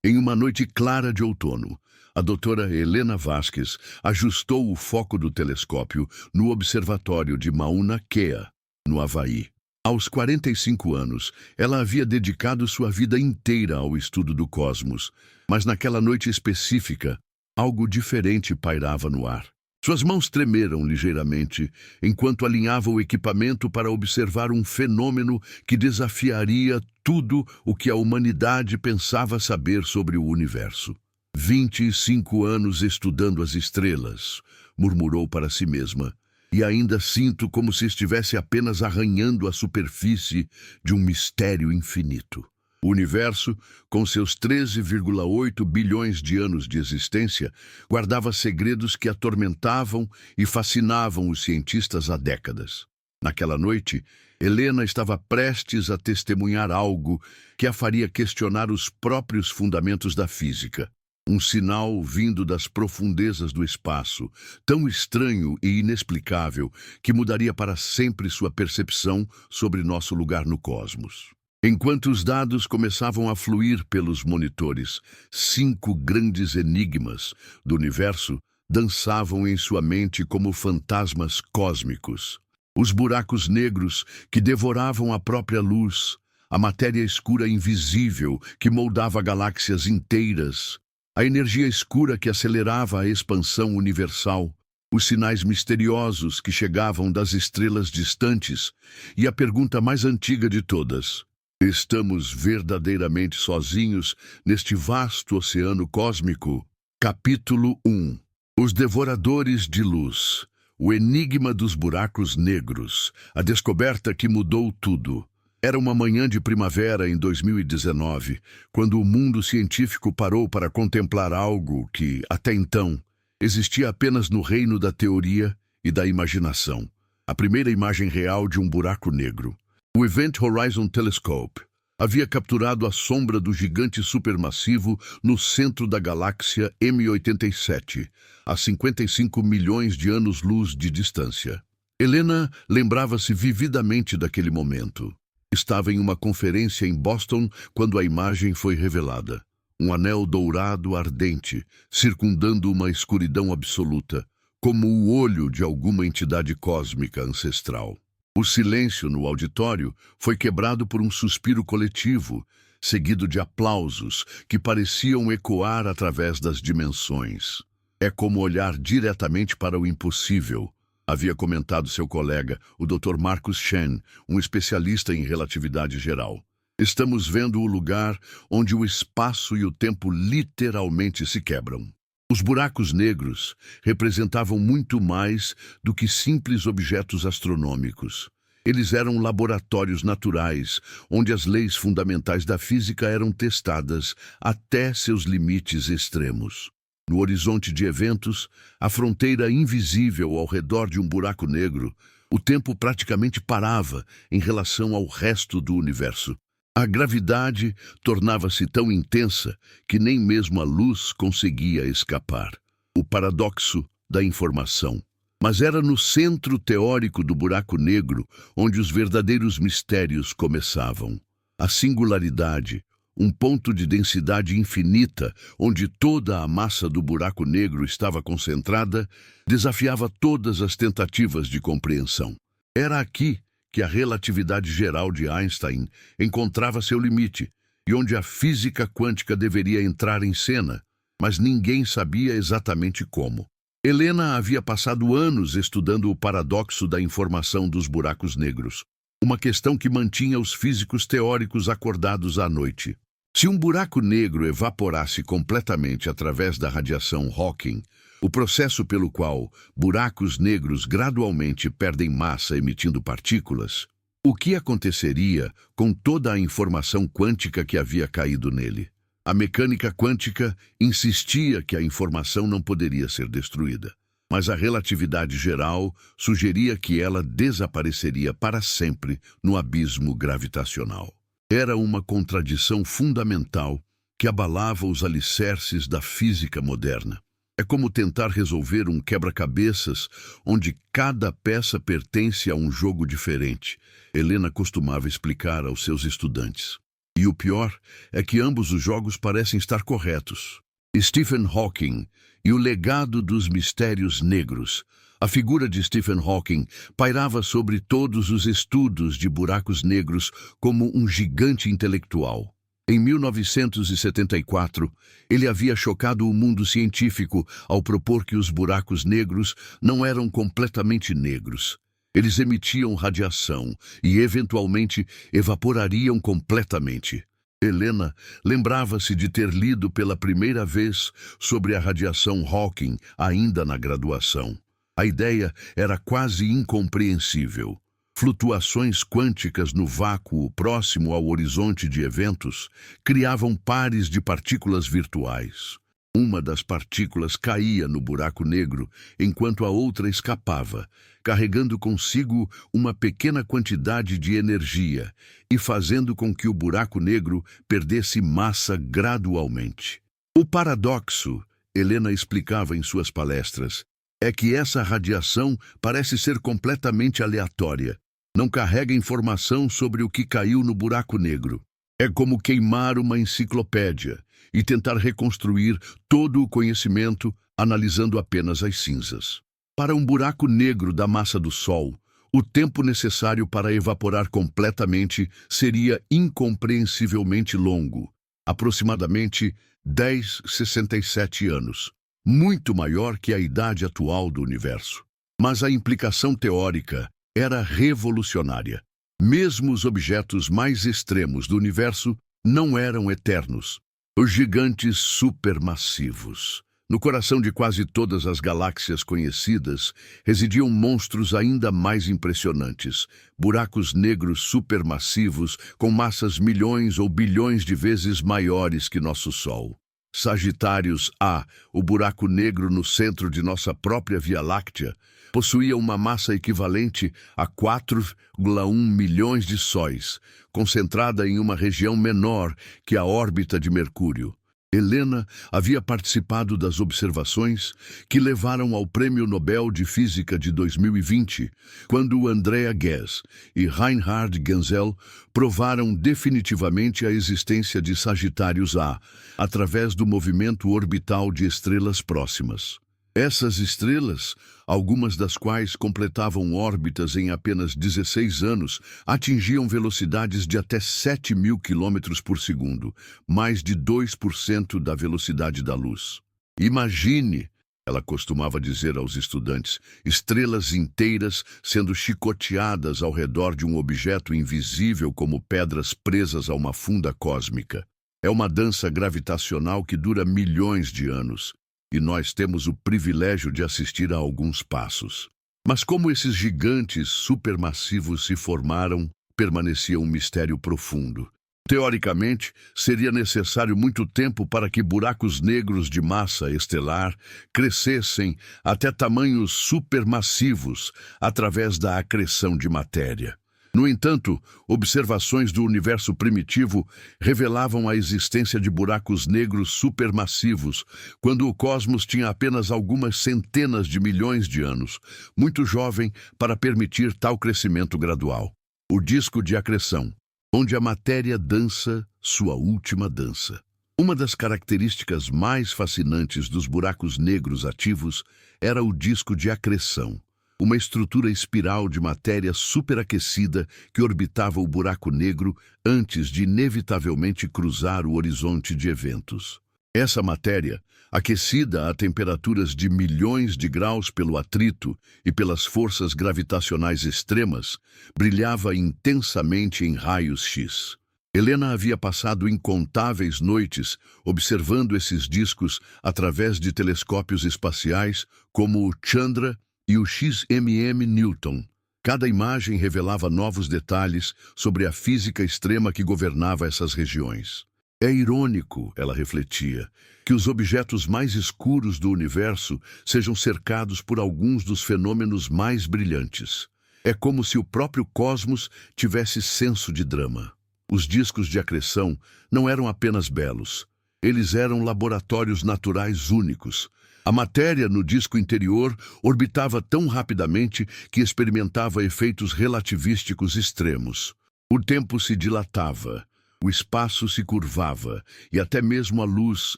Em uma noite clara de outono, a doutora Helena Vasquez ajustou o foco do telescópio no observatório de Mauna Kea, no Havaí. Aos 45 anos, ela havia dedicado sua vida inteira ao estudo do cosmos, mas naquela noite específica, algo diferente pairava no ar. Suas mãos tremeram ligeiramente enquanto alinhava o equipamento para observar um fenômeno que desafiaria tudo o que a humanidade pensava saber sobre o universo. 25 anos estudando as estrelas, murmurou para si mesma, e ainda sinto como se estivesse apenas arranhando a superfície de um mistério infinito. O universo, com seus 13,8 bilhões de anos de existência, guardava segredos que atormentavam e fascinavam os cientistas há décadas. Naquela noite, Helena estava prestes a testemunhar algo que a faria questionar os próprios fundamentos da física. Um sinal vindo das profundezas do espaço, tão estranho e inexplicável que mudaria para sempre sua percepção sobre nosso lugar no cosmos. Enquanto os dados começavam a fluir pelos monitores, 5 grandes enigmas do universo dançavam em sua mente como fantasmas cósmicos. Os buracos negros que devoravam a própria luz, a matéria escura invisível que moldava galáxias inteiras, a energia escura que acelerava a expansão universal, os sinais misteriosos que chegavam das estrelas distantes e a pergunta mais antiga de todas: estamos verdadeiramente sozinhos neste vasto oceano cósmico? Capítulo 1. Os Devoradores de Luz. O enigma dos buracos negros. A descoberta que mudou tudo. Era uma manhã de primavera em 2019, quando o mundo científico parou para contemplar algo que, até então, existia apenas no reino da teoria e da imaginação. A primeira imagem real de um buraco negro. O Event Horizon Telescope havia capturado a sombra do gigante supermassivo no centro da galáxia M87, a 55 milhões de anos-luz de distância. Helena lembrava-se vividamente daquele momento. Estava em uma conferência em Boston quando a imagem foi revelada. Um anel dourado ardente, circundando uma escuridão absoluta, como o olho de alguma entidade cósmica ancestral. O silêncio no auditório foi quebrado por um suspiro coletivo, seguido de aplausos que pareciam ecoar através das dimensões. É como olhar diretamente para o impossível, havia comentado seu colega, o Dr. Marcus Chen, um especialista em relatividade geral. Estamos vendo o lugar onde o espaço e o tempo literalmente se quebram. Os buracos negros representavam muito mais do que simples objetos astronômicos. Eles eram laboratórios naturais, onde as leis fundamentais da física eram testadas até seus limites extremos. No horizonte de eventos, a fronteira invisível ao redor de um buraco negro, o tempo praticamente parava em relação ao resto do universo. A gravidade tornava-se tão intensa que nem mesmo a luz conseguia escapar. O paradoxo da informação. Mas era no centro teórico do buraco negro onde os verdadeiros mistérios começavam. A singularidade, um ponto de densidade infinita, onde toda a massa do buraco negro estava concentrada, desafiava todas as tentativas de compreensão. Era aqui que a relatividade geral de Einstein encontrava seu limite, e onde a física quântica deveria entrar em cena, mas ninguém sabia exatamente como. Helena havia passado anos estudando o paradoxo da informação dos buracos negros, uma questão que mantinha os físicos teóricos acordados à noite. Se um buraco negro evaporasse completamente através da radiação Hawking, o processo pelo qual buracos negros gradualmente perdem massa emitindo partículas, o que aconteceria com toda a informação quântica que havia caído nele? A mecânica quântica insistia que a informação não poderia ser destruída, mas a relatividade geral sugeria que ela desapareceria para sempre no abismo gravitacional. Era uma contradição fundamental que abalava os alicerces da física moderna. É como tentar resolver um quebra-cabeças onde cada peça pertence a um jogo diferente, Helena costumava explicar aos seus estudantes. E o pior é que ambos os jogos parecem estar corretos. Stephen Hawking e o legado dos mistérios negros. A figura de Stephen Hawking pairava sobre todos os estudos de buracos negros como um gigante intelectual. Em 1974, ele havia chocado o mundo científico ao propor que os buracos negros não eram completamente negros. Eles emitiam radiação e, eventualmente, evaporariam completamente. Helena lembrava-se de ter lido pela primeira vez sobre a radiação Hawking ainda na graduação. A ideia era quase incompreensível. Flutuações quânticas no vácuo próximo ao horizonte de eventos criavam pares de partículas virtuais. Uma das partículas caía no buraco negro, enquanto a outra escapava, carregando consigo uma pequena quantidade de energia e fazendo com que o buraco negro perdesse massa gradualmente. O paradoxo, Helena explicava em suas palestras, é que essa radiação parece ser completamente aleatória. Não carrega informação sobre o que caiu no buraco negro. É como queimar uma enciclopédia e tentar reconstruir todo o conhecimento analisando apenas as cinzas. Para um buraco negro da massa do Sol, o tempo necessário para evaporar completamente seria incompreensivelmente longo, aproximadamente 10,67 anos, muito maior que a idade atual do universo. Mas a implicação teórica era revolucionária. Mesmo os objetos mais extremos do universo não eram eternos. Os gigantes supermassivos. No coração de quase todas as galáxias conhecidas, residiam monstros ainda mais impressionantes, buracos negros supermassivos com massas milhões ou bilhões de vezes maiores que nosso Sol. Sagitários A, o buraco negro no centro de nossa própria Via Láctea, possuía uma massa equivalente a 4,1 milhões de sóis, concentrada em uma região menor que a órbita de Mercúrio. Helena havia participado das observações que levaram ao Prêmio Nobel de Física de 2020, quando Andrea Ghez e Reinhard Genzel provaram definitivamente a existência de Sagitários A, através do movimento orbital de estrelas próximas. Essas estrelas, algumas das quais completavam órbitas em apenas 16 anos, atingiam velocidades de até 7.000 km por segundo, mais de 2% da velocidade da luz. Imagine, ela costumava dizer aos estudantes, estrelas inteiras sendo chicoteadas ao redor de um objeto invisível como pedras presas a uma funda cósmica. É uma dança gravitacional que dura milhões de anos. E nós temos o privilégio de assistir a alguns passos. Mas como esses gigantes supermassivos se formaram, permanecia um mistério profundo. Teoricamente, seria necessário muito tempo para que buracos negros de massa estelar crescessem até tamanhos supermassivos através da acreção de matéria. No entanto, observações do universo primitivo revelavam a existência de buracos negros supermassivos quando o cosmos tinha apenas algumas centenas de milhões de anos, muito jovem para permitir tal crescimento gradual. O disco de acreção, onde a matéria dança sua última dança. Uma das características mais fascinantes dos buracos negros ativos era o disco de acreção. Uma estrutura espiral de matéria superaquecida que orbitava o buraco negro antes de inevitavelmente cruzar o horizonte de eventos. Essa matéria, aquecida a temperaturas de milhões de graus pelo atrito e pelas forças gravitacionais extremas, brilhava intensamente em raios X. Helena havia passado incontáveis noites observando esses discos através de telescópios espaciais como o Chandra e o XMM Newton. Cada imagem revelava novos detalhes sobre a física extrema que governava essas regiões. É irônico, ela refletia, que os objetos mais escuros do universo sejam cercados por alguns dos fenômenos mais brilhantes. É como se o próprio cosmos tivesse senso de drama. Os discos de acreção não eram apenas belos. Eles eram laboratórios naturais únicos. A matéria no disco interior orbitava tão rapidamente que experimentava efeitos relativísticos extremos. O tempo se dilatava. O espaço se curvava e até mesmo a luz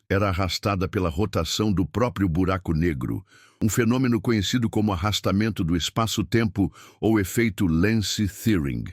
era arrastada pela rotação do próprio buraco negro, um fenômeno conhecido como arrastamento do espaço-tempo ou efeito Lense-Thirring.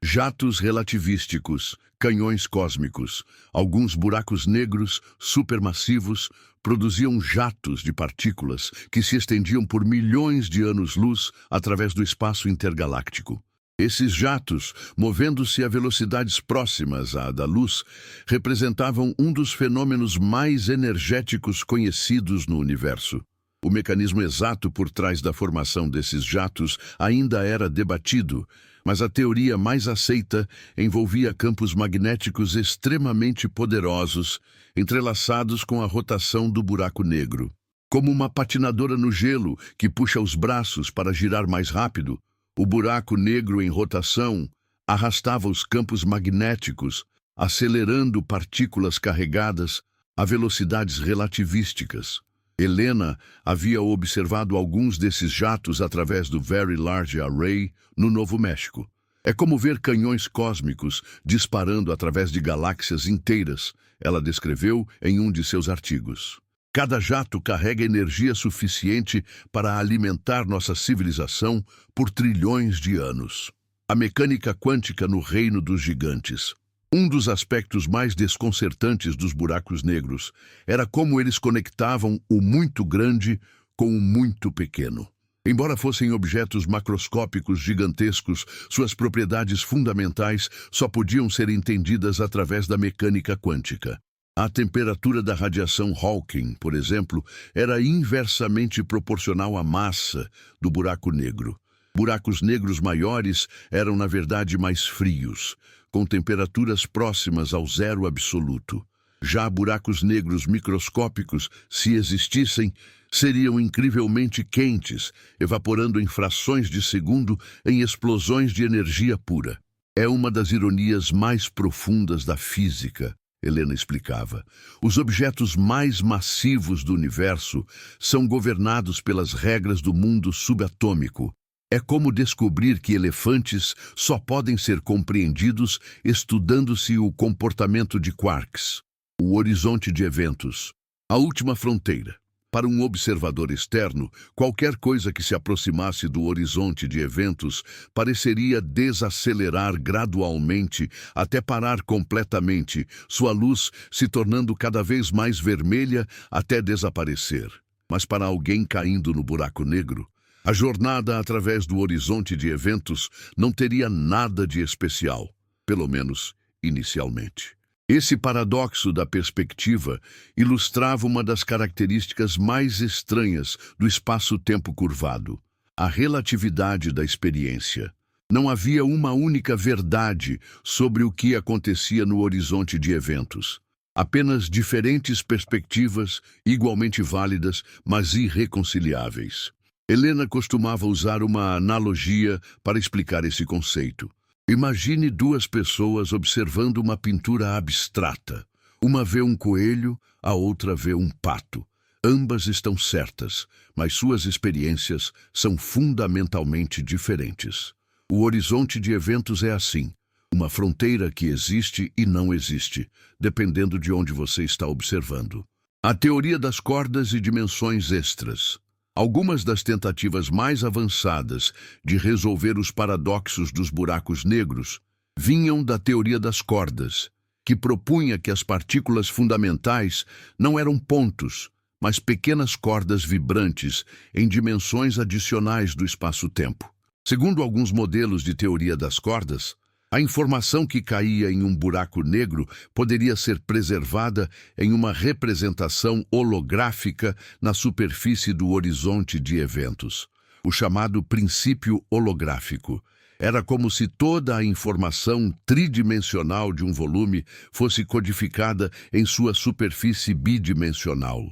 Jatos relativísticos, canhões cósmicos, alguns buracos negros supermassivos produziam jatos de partículas que se estendiam por milhões de anos-luz através do espaço intergaláctico. Esses jatos, movendo-se a velocidades próximas à da luz, representavam um dos fenômenos mais energéticos conhecidos no universo. O mecanismo exato por trás da formação desses jatos ainda era debatido, mas a teoria mais aceita envolvia campos magnéticos extremamente poderosos, entrelaçados com a rotação do buraco negro. Como uma patinadora no gelo que puxa os braços para girar mais rápido, o buraco negro em rotação arrastava os campos magnéticos, acelerando partículas carregadas a velocidades relativísticas. Helena havia observado alguns desses jatos através do Very Large Array no Novo México. É como ver canhões cósmicos disparando através de galáxias inteiras, ela descreveu em um de seus artigos. Cada jato carrega energia suficiente para alimentar nossa civilização por trilhões de anos. A mecânica quântica no reino dos gigantes. Um dos aspectos mais desconcertantes dos buracos negros era como eles conectavam o muito grande com o muito pequeno. Embora fossem objetos macroscópicos gigantescos, suas propriedades fundamentais só podiam ser entendidas através da mecânica quântica. A temperatura da radiação Hawking, por exemplo, era inversamente proporcional à massa do buraco negro. Buracos negros maiores eram, na verdade, mais frios, com temperaturas próximas ao zero absoluto. Já buracos negros microscópicos, se existissem, seriam incrivelmente quentes, evaporando em frações de segundo em explosões de energia pura. É uma das ironias mais profundas da física, Helena explicava. Os objetos mais massivos do universo são governados pelas regras do mundo subatômico. É como descobrir que elefantes só podem ser compreendidos estudando-se o comportamento de quarks. O horizonte de eventos. A última fronteira. Para um observador externo, qualquer coisa que se aproximasse do horizonte de eventos pareceria desacelerar gradualmente até parar completamente, sua luz se tornando cada vez mais vermelha até desaparecer. Mas para alguém caindo no buraco negro, a jornada através do horizonte de eventos não teria nada de especial, pelo menos inicialmente. Esse paradoxo da perspectiva ilustrava uma das características mais estranhas do espaço-tempo curvado, a relatividade da experiência. Não havia uma única verdade sobre o que acontecia no horizonte de eventos. Apenas diferentes perspectivas, igualmente válidas, mas irreconciliáveis. Helena costumava usar uma analogia para explicar esse conceito. Imagine duas pessoas observando uma pintura abstrata. Uma vê um coelho, a outra vê um pato. Ambas estão certas, mas suas experiências são fundamentalmente diferentes. O horizonte de eventos é assim, uma fronteira que existe e não existe, dependendo de onde você está observando. A teoria das cordas e dimensões extras. Algumas das tentativas mais avançadas de resolver os paradoxos dos buracos negros vinham da teoria das cordas, que propunha que as partículas fundamentais não eram pontos, mas pequenas cordas vibrantes em dimensões adicionais do espaço-tempo. Segundo alguns modelos de teoria das cordas, a informação que caía em um buraco negro poderia ser preservada em uma representação holográfica na superfície do horizonte de eventos. O chamado princípio holográfico. Era como se toda a informação tridimensional de um volume fosse codificada em sua superfície bidimensional.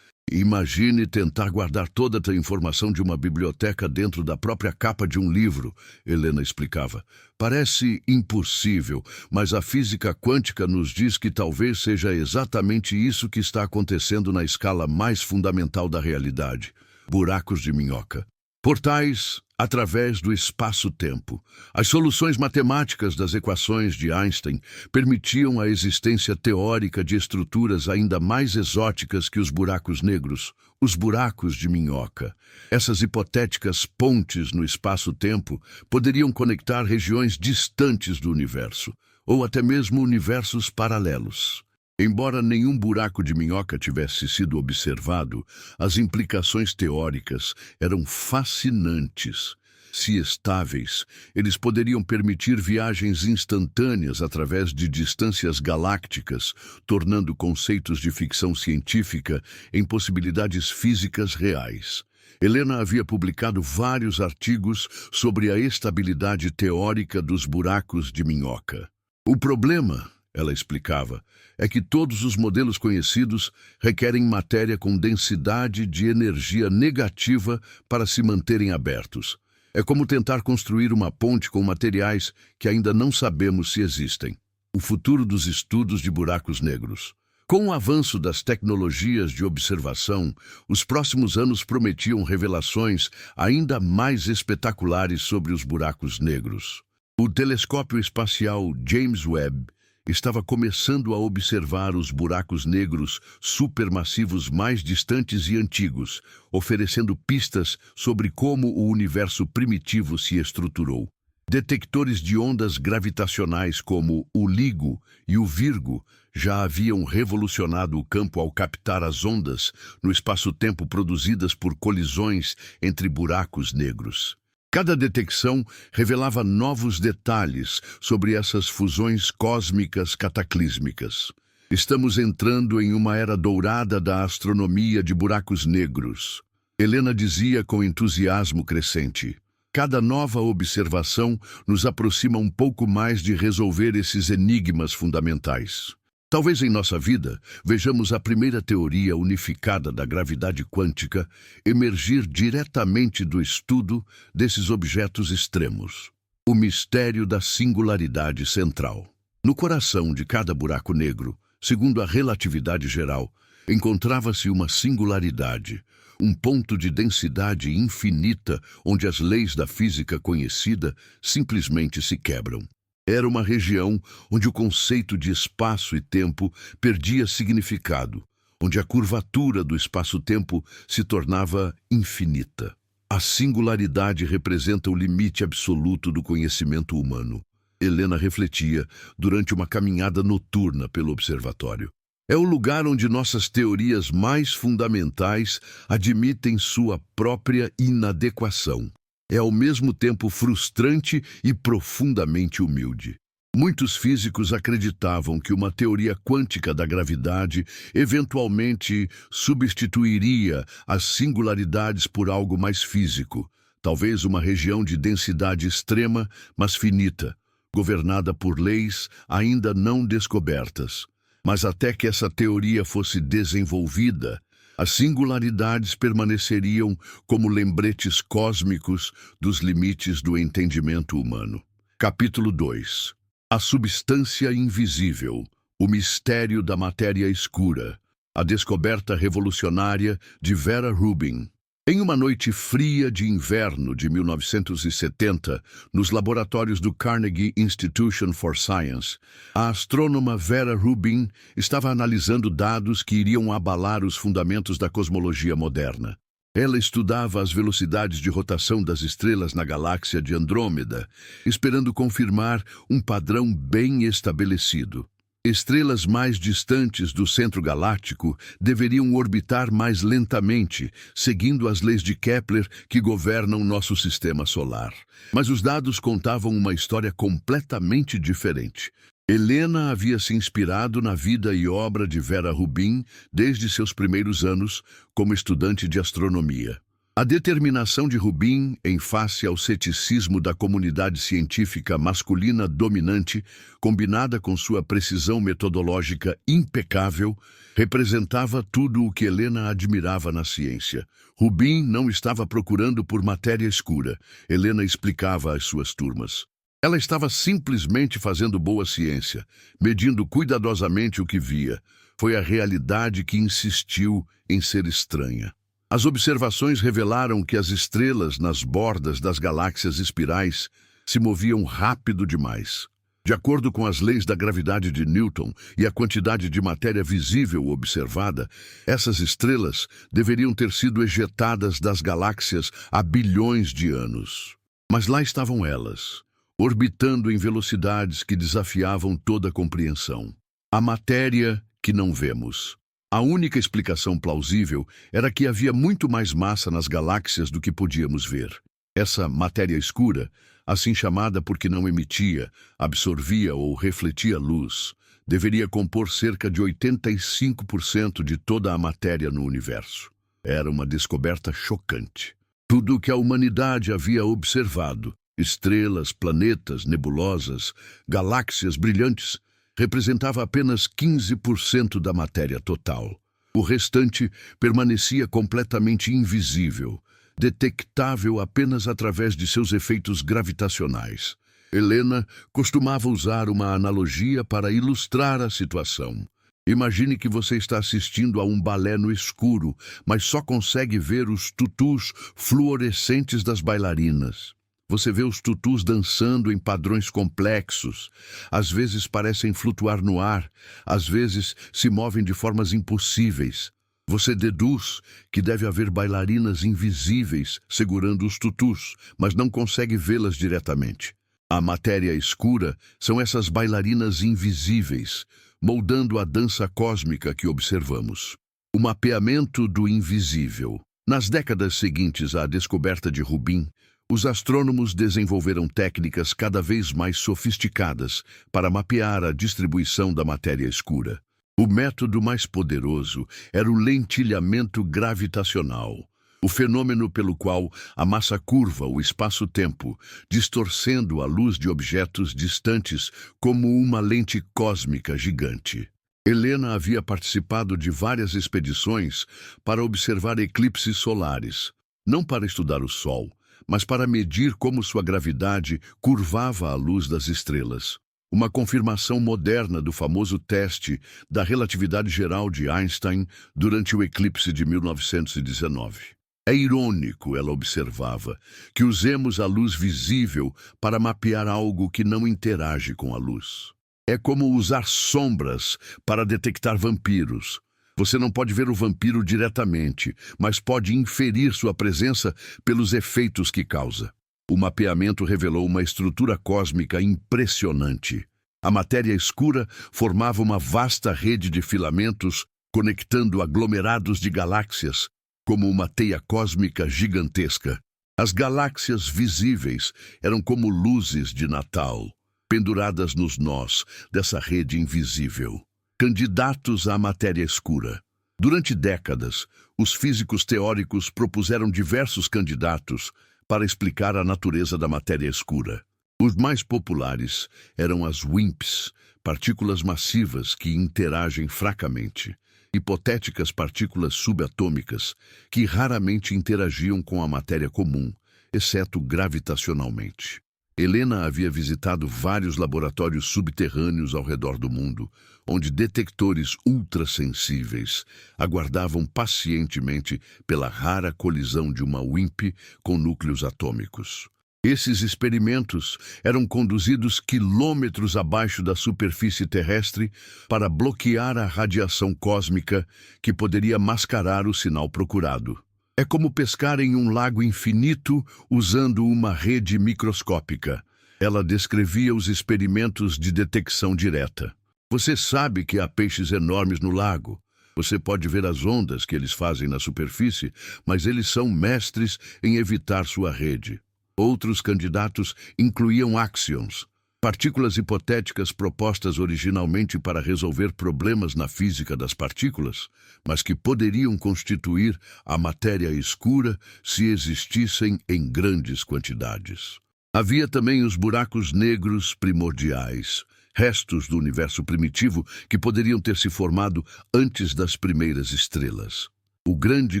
Imagine tentar guardar toda a informação de uma biblioteca dentro da própria capa de um livro, Helena explicava. Parece impossível, mas a física quântica nos diz que talvez seja exatamente isso que está acontecendo na escala mais fundamental da realidade. Buracos de minhoca. Portais através do espaço-tempo. As soluções matemáticas das equações de Einstein permitiam a existência teórica de estruturas ainda mais exóticas que os buracos negros, os buracos de minhoca. Essas hipotéticas pontes no espaço-tempo poderiam conectar regiões distantes do universo, ou até mesmo universos paralelos. Embora nenhum buraco de minhoca tivesse sido observado, as implicações teóricas eram fascinantes. Se estáveis, eles poderiam permitir viagens instantâneas através de distâncias galácticas, tornando conceitos de ficção científica em possibilidades físicas reais. Helena havia publicado vários artigos sobre a estabilidade teórica dos buracos de minhoca. O problema, ela explicava, é que todos os modelos conhecidos requerem matéria com densidade de energia negativa para se manterem abertos. É como tentar construir uma ponte com materiais que ainda não sabemos se existem. O futuro dos estudos de buracos negros. Com o avanço das tecnologias de observação, os próximos anos prometiam revelações ainda mais espetaculares sobre os buracos negros. O telescópio espacial James Webb estava começando a observar os buracos negros supermassivos mais distantes e antigos, oferecendo pistas sobre como o universo primitivo se estruturou. Detectores de ondas gravitacionais como o LIGO e o Virgo já haviam revolucionado o campo ao captar as ondas no espaço-tempo produzidas por colisões entre buracos negros. Cada detecção revelava novos detalhes sobre essas fusões cósmicas cataclísmicas. Estamos entrando em uma era dourada da astronomia de buracos negros. Helena dizia com entusiasmo crescente. Cada nova observação nos aproxima um pouco mais de resolver esses enigmas fundamentais. Talvez em nossa vida vejamos a primeira teoria unificada da gravidade quântica emergir diretamente do estudo desses objetos extremos. O mistério da singularidade central. No coração de cada buraco negro, segundo a relatividade geral, encontrava-se uma singularidade, um ponto de densidade infinita onde as leis da física conhecida simplesmente se quebram. Era uma região onde o conceito de espaço e tempo perdia significado, onde a curvatura do espaço-tempo se tornava infinita. A singularidade representa o limite absoluto do conhecimento humano. Helena refletia durante uma caminhada noturna pelo observatório. É o lugar onde nossas teorias mais fundamentais admitem sua própria inadequação. É ao mesmo tempo frustrante e profundamente humilde. Muitos físicos acreditavam que uma teoria quântica da gravidade eventualmente substituiria as singularidades por algo mais físico, talvez uma região de densidade extrema, mas finita, governada por leis ainda não descobertas. Mas até que essa teoria fosse desenvolvida, as singularidades permaneceriam como lembretes cósmicos dos limites do entendimento humano. Capítulo 2. A substância invisível, o mistério da matéria escura, a descoberta revolucionária de Vera Rubin. Em uma noite fria de inverno de 1970, nos laboratórios do Carnegie Institution for Science, a astrônoma Vera Rubin estava analisando dados que iriam abalar os fundamentos da cosmologia moderna. Ela estudava as velocidades de rotação das estrelas na galáxia de Andrômeda, esperando confirmar um padrão bem estabelecido. Estrelas mais distantes do centro galáctico deveriam orbitar mais lentamente, seguindo as leis de Kepler que governam nosso sistema solar. Mas os dados contavam uma história completamente diferente. Helena havia se inspirado na vida e obra de Vera Rubin desde seus primeiros anos como estudante de astronomia. A determinação de Rubin, em face ao ceticismo da comunidade científica masculina dominante, combinada com sua precisão metodológica impecável, representava tudo o que Helena admirava na ciência. Rubin não estava procurando por matéria escura, Helena explicava às suas turmas. Ela estava simplesmente fazendo boa ciência, medindo cuidadosamente o que via. Foi a realidade que insistiu em ser estranha. As observações revelaram que as estrelas nas bordas das galáxias espirais se moviam rápido demais. De acordo com as leis da gravidade de Newton e a quantidade de matéria visível observada, essas estrelas deveriam ter sido ejetadas das galáxias há bilhões de anos. Mas lá estavam elas, orbitando em velocidades que desafiavam toda compreensão. A matéria que não vemos. A única explicação plausível era que havia muito mais massa nas galáxias do que podíamos ver. Essa matéria escura, assim chamada porque não emitia, absorvia ou refletia luz, deveria compor cerca de 85% de toda a matéria no universo. Era uma descoberta chocante. Tudo o que a humanidade havia observado, estrelas, planetas, nebulosas, galáxias brilhantes, representava apenas 15% da matéria total. O restante permanecia completamente invisível, detectável apenas através de seus efeitos gravitacionais. Helena costumava usar uma analogia para ilustrar a situação. Imagine que você está assistindo a um balé no escuro, mas só consegue ver os tutus fluorescentes das bailarinas. Você vê os tutus dançando em padrões complexos. Às vezes parecem flutuar no ar, às vezes se movem de formas impossíveis. Você deduz que deve haver bailarinas invisíveis segurando os tutus, mas não consegue vê-las diretamente. A matéria escura são essas bailarinas invisíveis, moldando a dança cósmica que observamos. O mapeamento do invisível. Nas décadas seguintes à descoberta de Rubin, os astrônomos desenvolveram técnicas cada vez mais sofisticadas para mapear a distribuição da matéria escura. O método mais poderoso era o lentilhamento gravitacional, o fenômeno pelo qual a massa curva o espaço-tempo, distorcendo a luz de objetos distantes como uma lente cósmica gigante. Helena havia participado de várias expedições para observar eclipses solares, não para estudar o Sol, mas para medir como sua gravidade curvava a luz das estrelas. Uma confirmação moderna do famoso teste da relatividade geral de Einstein durante o eclipse de 1919. É irônico, ela observava, que usemos a luz visível para mapear algo que não interage com a luz. É como usar sombras para detectar vampiros. Você não pode ver o vampiro diretamente, mas pode inferir sua presença pelos efeitos que causa. O mapeamento revelou uma estrutura cósmica impressionante. A matéria escura formava uma vasta rede de filamentos conectando aglomerados de galáxias, como uma teia cósmica gigantesca. As galáxias visíveis eram como luzes de Natal, penduradas nos nós dessa rede invisível. Candidatos à matéria escura. Durante décadas, os físicos teóricos propuseram diversos candidatos para explicar a natureza da matéria escura. Os mais populares eram as WIMPs, partículas massivas que interagem fracamente, hipotéticas partículas subatômicas que raramente interagiam com a matéria comum, exceto gravitacionalmente. Helena havia visitado vários laboratórios subterrâneos ao redor do mundo, onde detectores ultrassensíveis aguardavam pacientemente pela rara colisão de uma WIMP com núcleos atômicos. Esses experimentos eram conduzidos quilômetros abaixo da superfície terrestre para bloquear a radiação cósmica que poderia mascarar o sinal procurado. É como pescar em um lago infinito usando uma rede microscópica. Ela descrevia os experimentos de detecção direta. Você sabe que há peixes enormes no lago. Você pode ver as ondas que eles fazem na superfície, mas eles são mestres em evitar sua rede. Outros candidatos incluíam axions, partículas hipotéticas propostas originalmente para resolver problemas na física das partículas, mas que poderiam constituir a matéria escura se existissem em grandes quantidades. Havia também os buracos negros primordiais, restos do universo primitivo que poderiam ter se formado antes das primeiras estrelas. O grande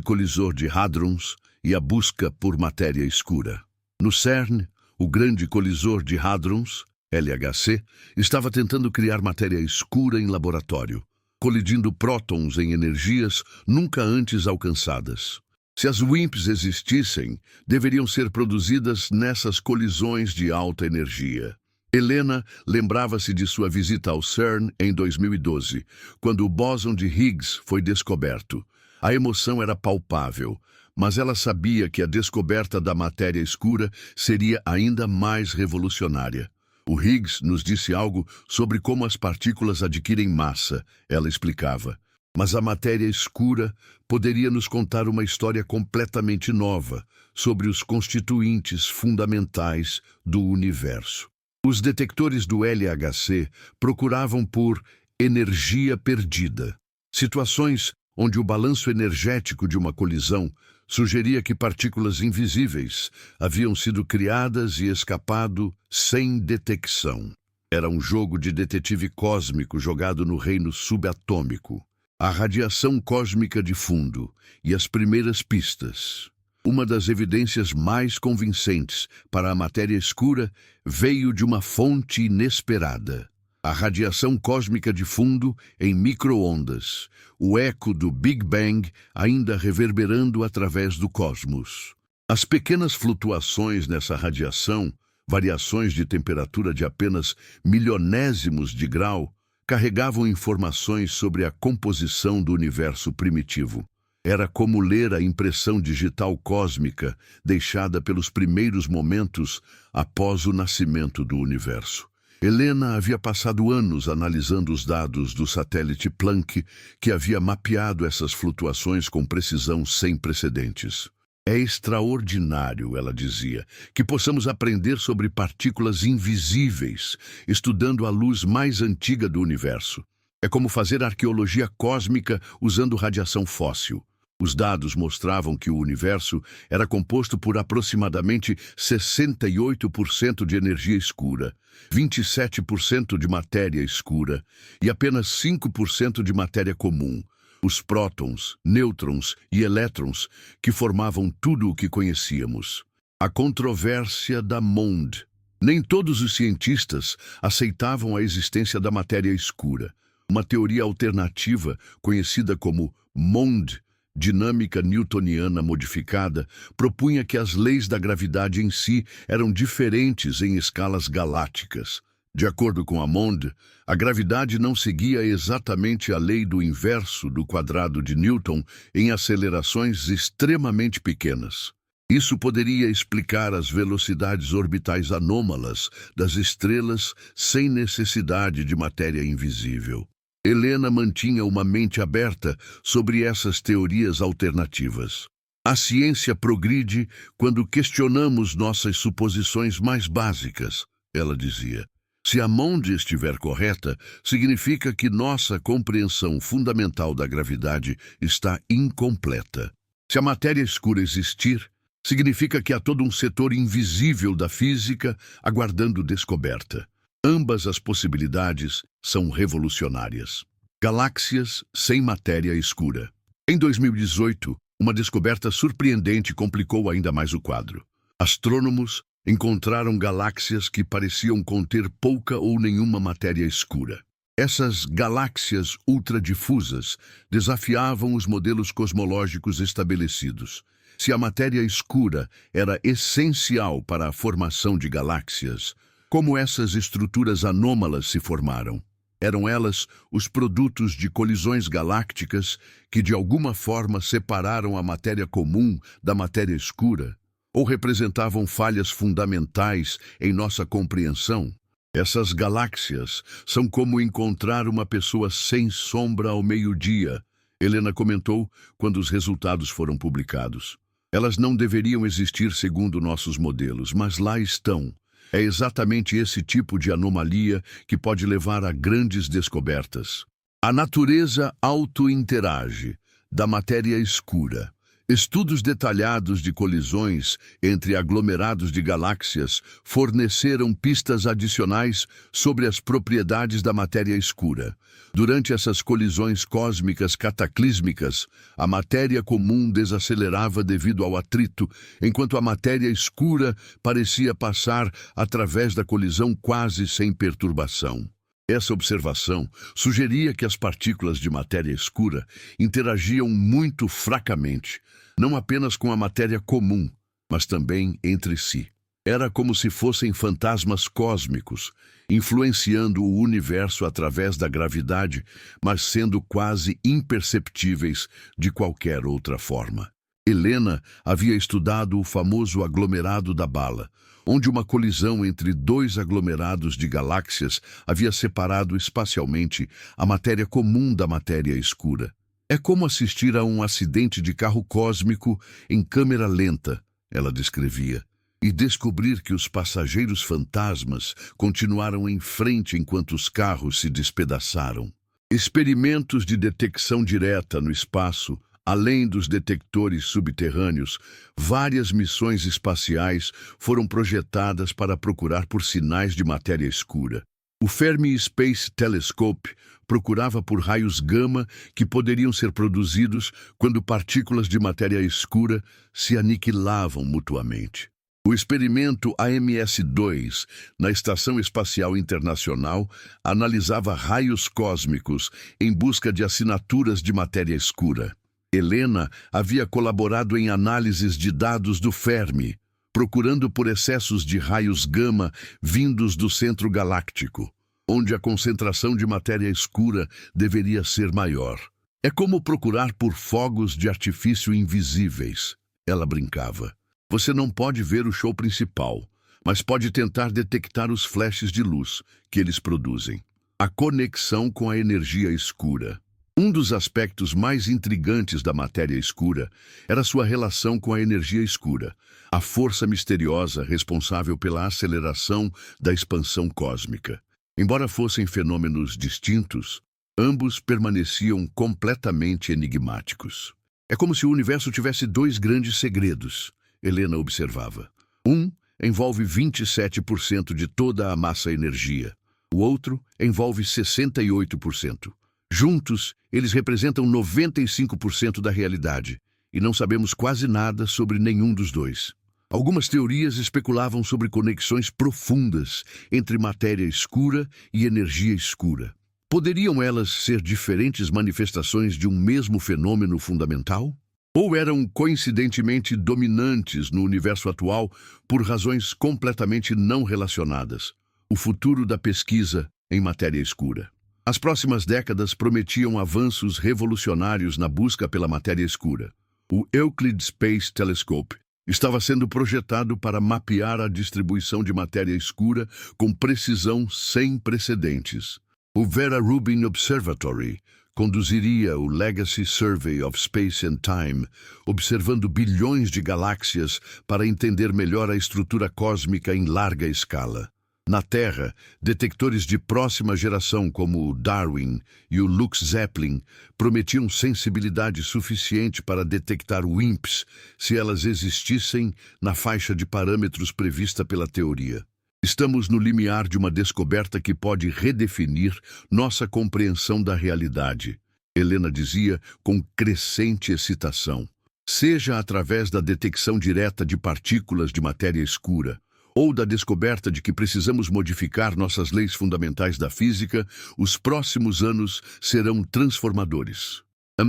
colisor de hadrons e a busca por matéria escura. No CERN, o grande colisor de hadrons, LHC, estava tentando criar matéria escura em laboratório, colidindo prótons em energias nunca antes alcançadas. Se as WIMPs existissem, deveriam ser produzidas nessas colisões de alta energia. Helena lembrava-se de sua visita ao CERN em 2012, quando o bóson de Higgs foi descoberto. A emoção era palpável, mas ela sabia que a descoberta da matéria escura seria ainda mais revolucionária. O Higgs nos disse algo sobre como as partículas adquirem massa, ela explicava. Mas a matéria escura poderia nos contar uma história completamente nova sobre os constituintes fundamentais do universo. Os detectores do LHC procuravam por energia perdida, situações onde o balanço energético de uma colisão sugeria que partículas invisíveis haviam sido criadas e escapado sem detecção. Era um jogo de detetive cósmico jogado no reino subatômico. A radiação cósmica de fundo e as primeiras pistas. Uma das evidências mais convincentes para a matéria escura veio de uma fonte inesperada. A radiação cósmica de fundo em micro-ondas, o eco do Big Bang ainda reverberando através do cosmos. As pequenas flutuações nessa radiação, variações de temperatura de apenas milionésimos de grau, carregavam informações sobre a composição do universo primitivo. Era como ler a impressão digital cósmica deixada pelos primeiros momentos após o nascimento do universo. Helena havia passado anos analisando os dados do satélite Planck, que havia mapeado essas flutuações com precisão sem precedentes. É extraordinário, ela dizia, que possamos aprender sobre partículas invisíveis, estudando a luz mais antiga do universo. É como fazer arqueologia cósmica usando radiação fóssil. Os dados mostravam que o universo era composto por aproximadamente 68% de energia escura, 27% de matéria escura e apenas 5% de matéria comum. Os prótons, nêutrons e elétrons que formavam tudo o que conhecíamos. A controvérsia da MOND. Nem todos os cientistas aceitavam a existência da matéria escura. Uma teoria alternativa, conhecida como MOND, dinâmica newtoniana modificada, propunha que as leis da gravidade em si eram diferentes em escalas galácticas. De acordo com a MOND, a gravidade não seguia exatamente a lei do inverso do quadrado de Newton em acelerações extremamente pequenas. Isso poderia explicar as velocidades orbitais anômalas das estrelas sem necessidade de matéria invisível. Helena mantinha uma mente aberta sobre essas teorias alternativas. A ciência progride quando questionamos nossas suposições mais básicas, ela dizia. Se a MOND estiver correta, significa que nossa compreensão fundamental da gravidade está incompleta. Se a matéria escura existir, significa que há todo um setor invisível da física aguardando descoberta. Ambas as possibilidades são revolucionárias. Galáxias sem matéria escura. Em 2018, uma descoberta surpreendente complicou ainda mais o quadro. Astrônomos encontraram galáxias que pareciam conter pouca ou nenhuma matéria escura. Essas galáxias ultradifusas desafiavam os modelos cosmológicos estabelecidos. Se a matéria escura era essencial para a formação de galáxias, como essas estruturas anômalas se formaram? Eram elas os produtos de colisões galácticas que de alguma forma separaram a matéria comum da matéria escura? Ou representavam falhas fundamentais em nossa compreensão? Essas galáxias são como encontrar uma pessoa sem sombra ao meio-dia, Helena comentou quando os resultados foram publicados. Elas não deveriam existir segundo nossos modelos, mas lá estão. É exatamente esse tipo de anomalia que pode levar a grandes descobertas. A natureza auto-interage da matéria escura. Estudos detalhados de colisões entre aglomerados de galáxias forneceram pistas adicionais sobre as propriedades da matéria escura. Durante essas colisões cósmicas cataclísmicas, a matéria comum desacelerava devido ao atrito, enquanto a matéria escura parecia passar através da colisão quase sem perturbação. Essa observação sugeria que as partículas de matéria escura interagiam muito fracamente, não apenas com a matéria comum, mas também entre si. Era como se fossem fantasmas cósmicos, influenciando o universo através da gravidade, mas sendo quase imperceptíveis de qualquer outra forma. Helena havia estudado o famoso aglomerado da bala, onde uma colisão entre dois aglomerados de galáxias havia separado espacialmente a matéria comum da matéria escura. É como assistir a um acidente de carro cósmico em câmera lenta, ela descrevia, e descobrir que os passageiros fantasmas continuaram em frente enquanto os carros se despedaçaram. Experimentos de detecção direta no espaço, além dos detectores subterrâneos, várias missões espaciais foram projetadas para procurar por sinais de matéria escura. O Fermi Space Telescope procurava por raios gama que poderiam ser produzidos quando partículas de matéria escura se aniquilavam mutuamente. O experimento AMS-2, na Estação Espacial Internacional, analisava raios cósmicos em busca de assinaturas de matéria escura. Helena havia colaborado em análises de dados do Fermi, procurando por excessos de raios gama vindos do centro galáctico, onde a concentração de matéria escura deveria ser maior. É como procurar por fogos de artifício invisíveis, ela brincava. Você não pode ver o show principal, mas pode tentar detectar os flashes de luz que eles produzem. A conexão com a energia escura. Um dos aspectos mais intrigantes da matéria escura era sua relação com a energia escura, a força misteriosa responsável pela aceleração da expansão cósmica. Embora fossem fenômenos distintos, ambos permaneciam completamente enigmáticos. É como se o universo tivesse dois grandes segredos, Helena observava. Um envolve 27% de toda a massa-energia. O outro envolve 68%. Juntos, eles representam 95% da realidade, e não sabemos quase nada sobre nenhum dos dois. Algumas teorias especulavam sobre conexões profundas entre matéria escura e energia escura. Poderiam elas ser diferentes manifestações de um mesmo fenômeno fundamental? Ou eram coincidentemente dominantes no universo atual por razões completamente não relacionadas? O futuro da pesquisa em matéria escura. As próximas décadas prometiam avanços revolucionários na busca pela matéria escura. O Euclid Space Telescope estava sendo projetado para mapear a distribuição de matéria escura com precisão sem precedentes. O Vera Rubin Observatory conduziria o Legacy Survey of Space and Time, observando bilhões de galáxias para entender melhor a estrutura cósmica em larga escala. Na Terra, detectores de próxima geração como o Darwin e o Lux Zeppelin prometiam sensibilidade suficiente para detectar WIMPs se elas existissem na faixa de parâmetros prevista pela teoria. Estamos no limiar de uma descoberta que pode redefinir nossa compreensão da realidade, Helena dizia com crescente excitação. Seja através da detecção direta de partículas de matéria escura, ou da descoberta de que precisamos modificar nossas leis fundamentais da física, os próximos anos serão transformadores.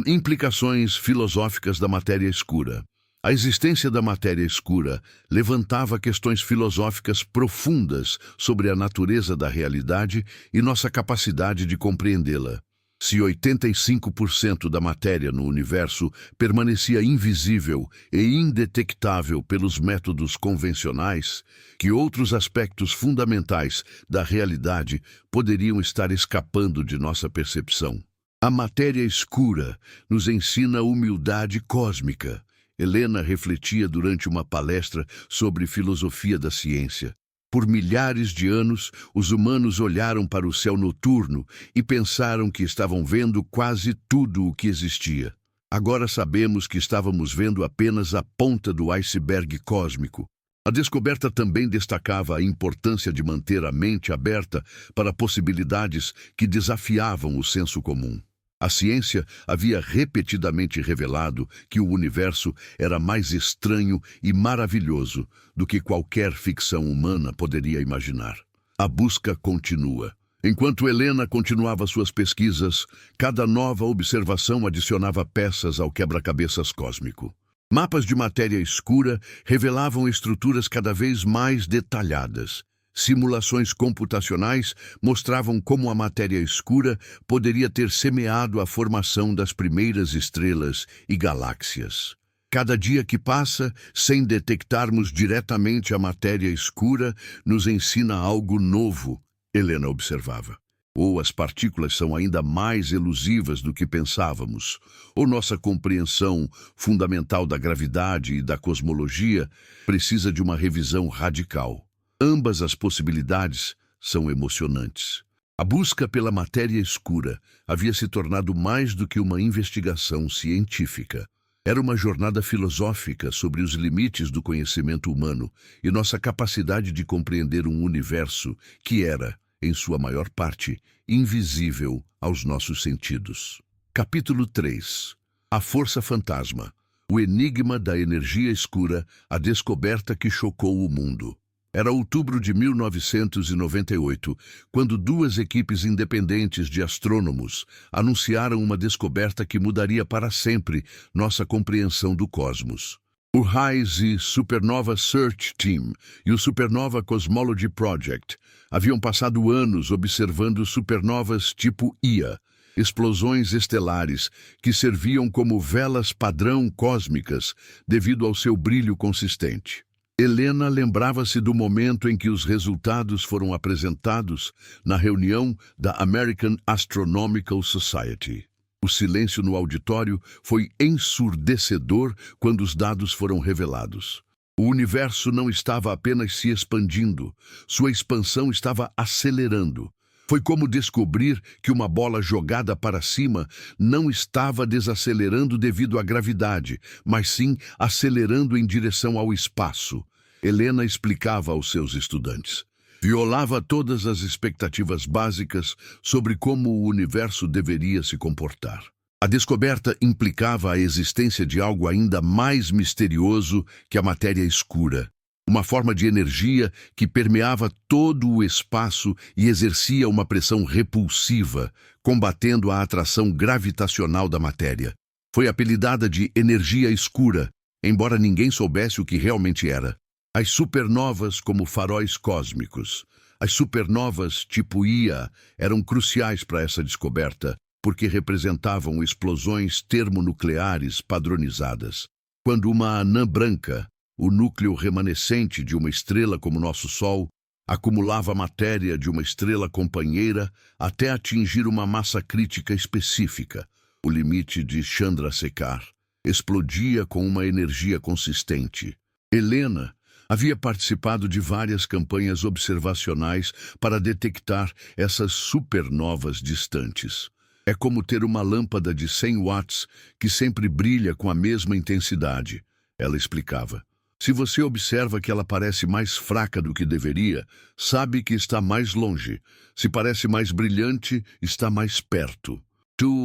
Implicações filosóficas da matéria escura. A existência da matéria escura levantava questões filosóficas profundas sobre a natureza da realidade e nossa capacidade de compreendê-la. Se 85% da matéria no universo permanecia invisível e indetectável pelos métodos convencionais, que outros aspectos fundamentais da realidade poderiam estar escapando de nossa percepção? A matéria escura nos ensina humildade cósmica. Helena refletia durante uma palestra sobre filosofia da ciência. Por milhares de anos, os humanos olharam para o céu noturno e pensaram que estavam vendo quase tudo o que existia. Agora sabemos que estávamos vendo apenas a ponta do iceberg cósmico. A descoberta também destacava a importância de manter a mente aberta para possibilidades que desafiavam o senso comum. A ciência havia repetidamente revelado que o universo era mais estranho e maravilhoso do que qualquer ficção humana poderia imaginar. A busca continua. Enquanto Helena continuava suas pesquisas, cada nova observação adicionava peças ao quebra-cabeças cósmico. Mapas de matéria escura revelavam estruturas cada vez mais detalhadas. Simulações computacionais mostravam como a matéria escura poderia ter semeado a formação das primeiras estrelas e galáxias. Cada dia que passa, sem detectarmos diretamente a matéria escura, nos ensina algo novo, Helena observava. Ou as partículas são ainda mais elusivas do que pensávamos, ou nossa compreensão fundamental da gravidade e da cosmologia precisa de uma revisão radical. Ambas as possibilidades são emocionantes. A busca pela matéria escura havia se tornado mais do que uma investigação científica. Era uma jornada filosófica sobre os limites do conhecimento humano e nossa capacidade de compreender um universo que era, em sua maior parte, invisível aos nossos sentidos. Capítulo 3. A Força Fantasma. O enigma da energia escura, a descoberta que chocou o mundo. Era outubro de 1998, quando duas equipes independentes de astrônomos anunciaram uma descoberta que mudaria para sempre nossa compreensão do cosmos. O RISE Supernova Search Team e o Supernova Cosmology Project haviam passado anos observando supernovas tipo Ia, explosões estelares que serviam como velas padrão cósmicas devido ao seu brilho consistente. Helena lembrava-se do momento em que os resultados foram apresentados na reunião da American Astronomical Society. O silêncio no auditório foi ensurdecedor quando os dados foram revelados. O universo não estava apenas se expandindo, sua expansão estava acelerando. Foi como descobrir que uma bola jogada para cima não estava desacelerando devido à gravidade, mas sim acelerando em direção ao espaço. Helena explicava aos seus estudantes. Violava todas as expectativas básicas sobre como o universo deveria se comportar. A descoberta implicava a existência de algo ainda mais misterioso que a matéria escura. Uma forma de energia que permeava todo o espaço e exercia uma pressão repulsiva, combatendo a atração gravitacional da matéria. Foi apelidada de energia escura, embora ninguém soubesse o que realmente era. As supernovas como faróis cósmicos. As supernovas tipo Ia eram cruciais para essa descoberta, porque representavam explosões termonucleares padronizadas. Quando uma anã branca, o núcleo remanescente de uma estrela como nosso Sol, acumulava matéria de uma estrela companheira até atingir uma massa crítica específica, o limite de Chandrasekhar, explodia com uma energia consistente. Helena havia participado de várias campanhas observacionais para detectar essas supernovas distantes. É como ter uma lâmpada de 100 watts que sempre brilha com a mesma intensidade, ela explicava. Se você observa que ela parece mais fraca do que deveria, sabe que está mais longe. Se parece mais brilhante, está mais perto.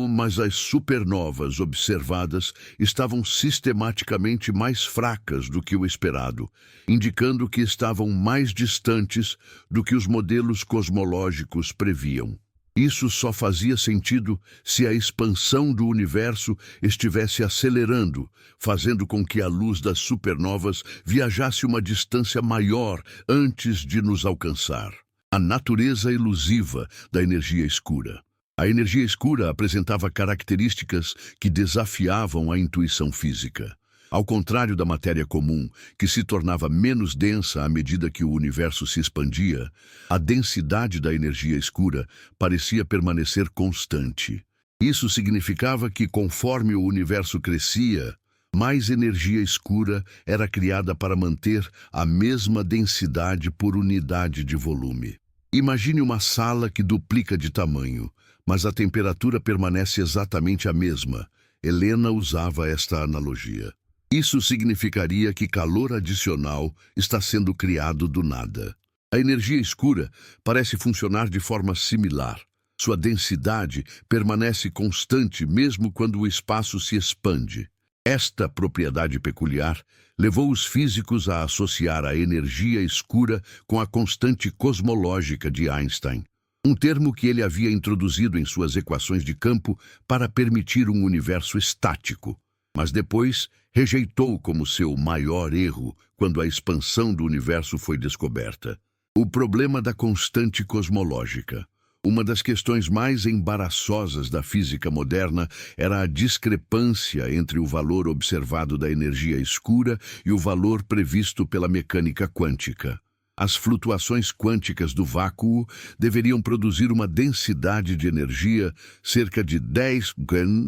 Mas as supernovas observadas estavam sistematicamente mais fracas do que o esperado, indicando que estavam mais distantes do que os modelos cosmológicos previam. Isso só fazia sentido se a expansão do universo estivesse acelerando, fazendo com que a luz das supernovas viajasse uma distância maior antes de nos alcançar. A natureza elusiva da energia escura. A energia escura apresentava características que desafiavam a intuição física. Ao contrário da matéria comum, que se tornava menos densa à medida que o universo se expandia, a densidade da energia escura parecia permanecer constante. Isso significava que, conforme o universo crescia, mais energia escura era criada para manter a mesma densidade por unidade de volume. Imagine uma sala que duplica de tamanho, mas a temperatura permanece exatamente a mesma. Helena usava esta analogia. Isso significaria que calor adicional está sendo criado do nada. A energia escura parece funcionar de forma similar. Sua densidade permanece constante mesmo quando o espaço se expande. Esta propriedade peculiar levou os físicos a associar a energia escura com a constante cosmológica de Einstein. um termo que ele havia introduzido em suas equações de campo para permitir um universo estático, mas depois rejeitou como seu maior erro quando a expansão do universo foi descoberta. O problema da constante cosmológica. Uma das questões mais embaraçosas da física moderna era a discrepância entre o valor observado da energia escura e o valor previsto pela mecânica quântica. As flutuações quânticas do vácuo deveriam produzir uma densidade de energia cerca de 10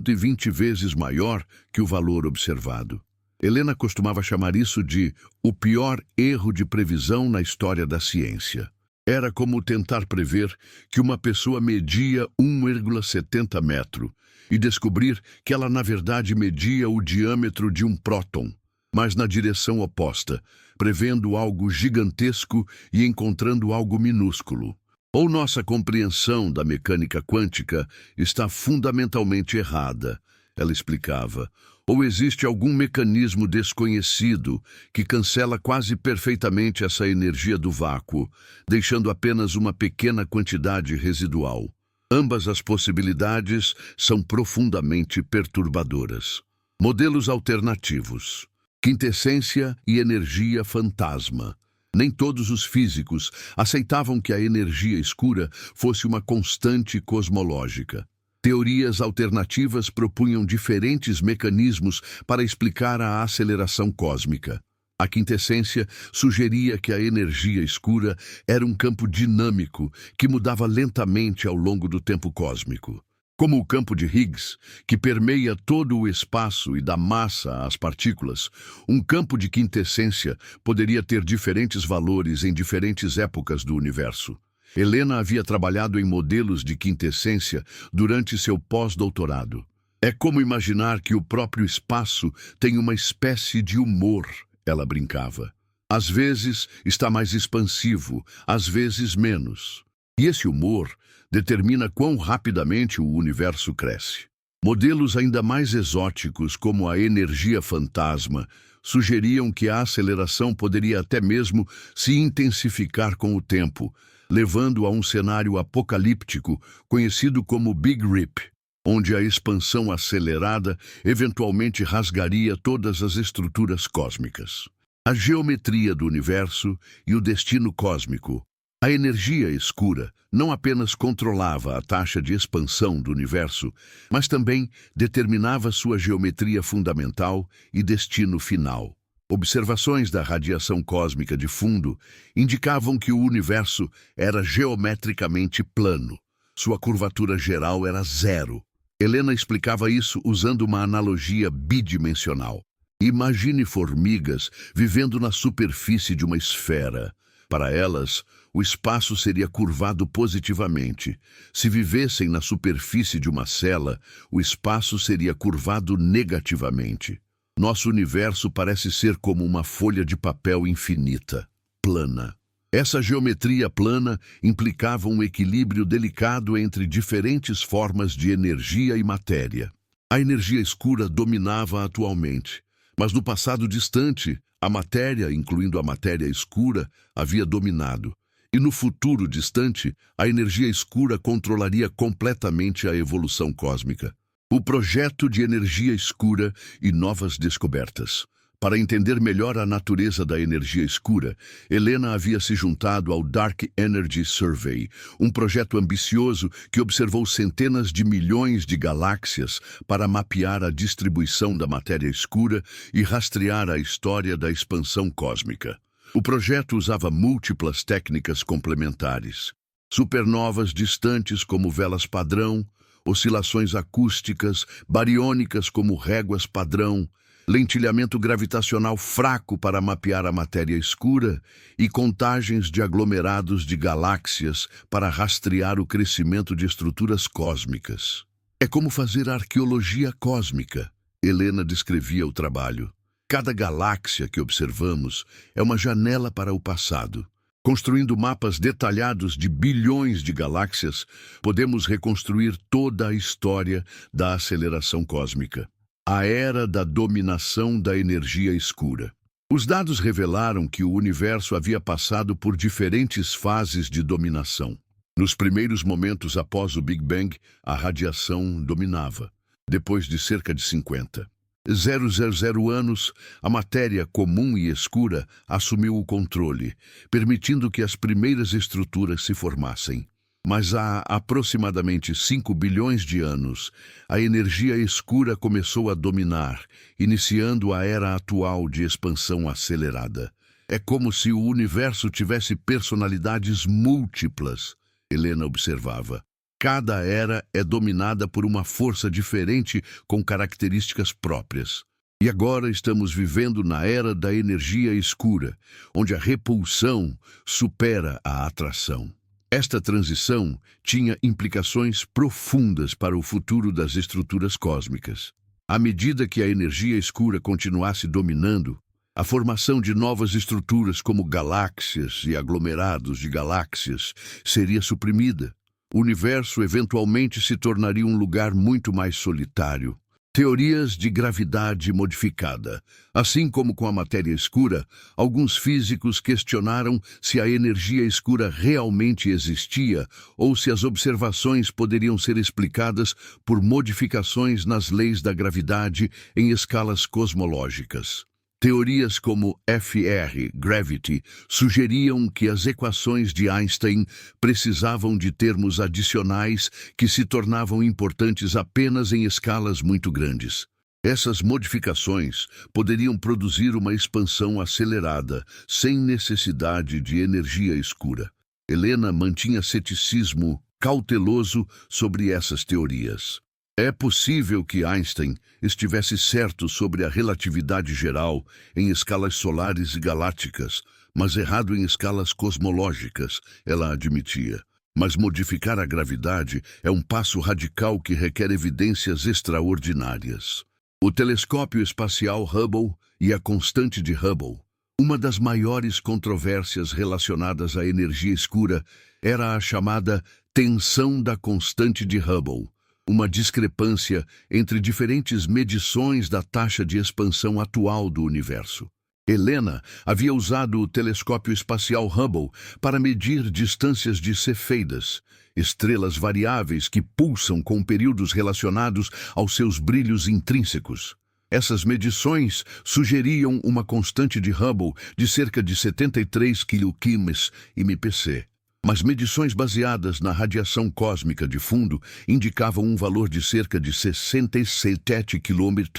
e 20 vezes maior que o valor observado. Helena costumava chamar isso de o pior erro de previsão na história da ciência. Era como tentar prever que uma pessoa media 1,70 metro e descobrir que ela, na verdade, media o diâmetro de um próton, mas na direção oposta, prevendo algo gigantesco e encontrando algo minúsculo. Ou nossa compreensão da mecânica quântica está fundamentalmente errada, ela explicava, ou existe algum mecanismo desconhecido que cancela quase perfeitamente essa energia do vácuo, deixando apenas uma pequena quantidade residual. Ambas as possibilidades são profundamente perturbadoras. Modelos alternativos. Quintessência e energia fantasma. Nem todos os físicos aceitavam que a energia escura fosse uma constante cosmológica. Teorias alternativas propunham diferentes mecanismos para explicar a aceleração cósmica. A quintessência sugeria que a energia escura era um campo dinâmico que mudava lentamente ao longo do tempo cósmico. Como o campo de Higgs, que permeia todo o espaço e dá massa às partículas, um campo de quintessência poderia ter diferentes valores em diferentes épocas do universo. Helena havia trabalhado em modelos de quintessência durante seu pós-doutorado. É como imaginar que o próprio espaço tem uma espécie de humor, ela brincava. Às vezes está mais expansivo, às vezes menos. E esse humor determina quão rapidamente o universo cresce. Modelos ainda mais exóticos, como a energia fantasma, sugeriam que a aceleração poderia até mesmo se intensificar com o tempo, levando a um cenário apocalíptico conhecido como Big Rip, onde a expansão acelerada eventualmente rasgaria todas as estruturas cósmicas. A geometria do universo e o destino cósmico. A energia escura não apenas controlava a taxa de expansão do universo, mas também determinava sua geometria fundamental e destino final. Observações da radiação cósmica de fundo indicavam que o universo era geometricamente plano. Sua curvatura geral era zero. Helena explicava isso usando uma analogia bidimensional. Imagine formigas vivendo na superfície de uma esfera. Para elas, o espaço seria curvado positivamente. Se vivessem na superfície de uma cela, o espaço seria curvado negativamente. Nosso universo parece ser como uma folha de papel infinita, plana. Essa geometria plana implicava um equilíbrio delicado entre diferentes formas de energia e matéria. A energia escura dominava atualmente, mas no passado distante, a matéria, incluindo a matéria escura, havia dominado. E no futuro distante, a energia escura controlaria completamente a evolução cósmica. O projeto de energia escura e novas descobertas. Para entender melhor a natureza da energia escura, Helena havia se juntado ao Dark Energy Survey, um projeto ambicioso que observou centenas de milhões de galáxias para mapear a distribuição da matéria escura e rastrear a história da expansão cósmica. O projeto usava múltiplas técnicas complementares. Supernovas distantes como velas padrão, oscilações acústicas, bariônicas como réguas padrão, lentilhamento gravitacional fraco para mapear a matéria escura e contagens de aglomerados de galáxias para rastrear o crescimento de estruturas cósmicas. É como fazer arqueologia cósmica, Helena descrevia o trabalho. Cada galáxia que observamos é uma janela para o passado. Construindo mapas detalhados de bilhões de galáxias, podemos reconstruir toda a história da aceleração cósmica. A era da dominação da energia escura. Os dados revelaram que o universo havia passado por diferentes fases de dominação. Nos primeiros momentos após o Big Bang, a radiação dominava. Depois de cerca de 50,000 anos, a matéria comum e escura assumiu o controle, permitindo que as primeiras estruturas se formassem. Mas há aproximadamente 5 bilhões de anos, a energia escura começou a dominar, iniciando a era atual de expansão acelerada. É como se o universo tivesse personalidades múltiplas, Helena observava. Cada era é dominada por uma força diferente com características próprias. E agora estamos vivendo na era da energia escura, onde a repulsão supera a atração. Esta transição tinha implicações profundas para o futuro das estruturas cósmicas. À medida que a energia escura continuasse dominando, a formação de novas estruturas como galáxias e aglomerados de galáxias seria suprimida. O universo eventualmente se tornaria um lugar muito mais solitário. Teorias de gravidade modificada. Assim como com a matéria escura, alguns físicos questionaram se a energia escura realmente existia ou se as observações poderiam ser explicadas por modificações nas leis da gravidade em escalas cosmológicas. Teorias como FR, Gravity, sugeriam que as equações de Einstein precisavam de termos adicionais que se tornavam importantes apenas em escalas muito grandes. Essas modificações poderiam produzir uma expansão acelerada, sem necessidade de energia escura. Helena mantinha ceticismo cauteloso sobre essas teorias. É possível que Einstein estivesse certo sobre a relatividade geral em escalas solares e galácticas, mas errado em escalas cosmológicas, ela admitia. Mas modificar a gravidade é um passo radical que requer evidências extraordinárias. O telescópio espacial Hubble e a constante de Hubble. Uma das maiores controvérsias relacionadas à energia escura era a chamada tensão da constante de Hubble, uma discrepância entre diferentes medições da taxa de expansão atual do universo. Helena havia usado o telescópio espacial Hubble para medir distâncias de cefeidas, estrelas variáveis que pulsam com períodos relacionados aos seus brilhos intrínsecos. Essas medições sugeriam uma constante de Hubble de cerca de 73 km/mpc. Mas medições baseadas na radiação cósmica de fundo indicavam um valor de cerca de 67 km/mpc.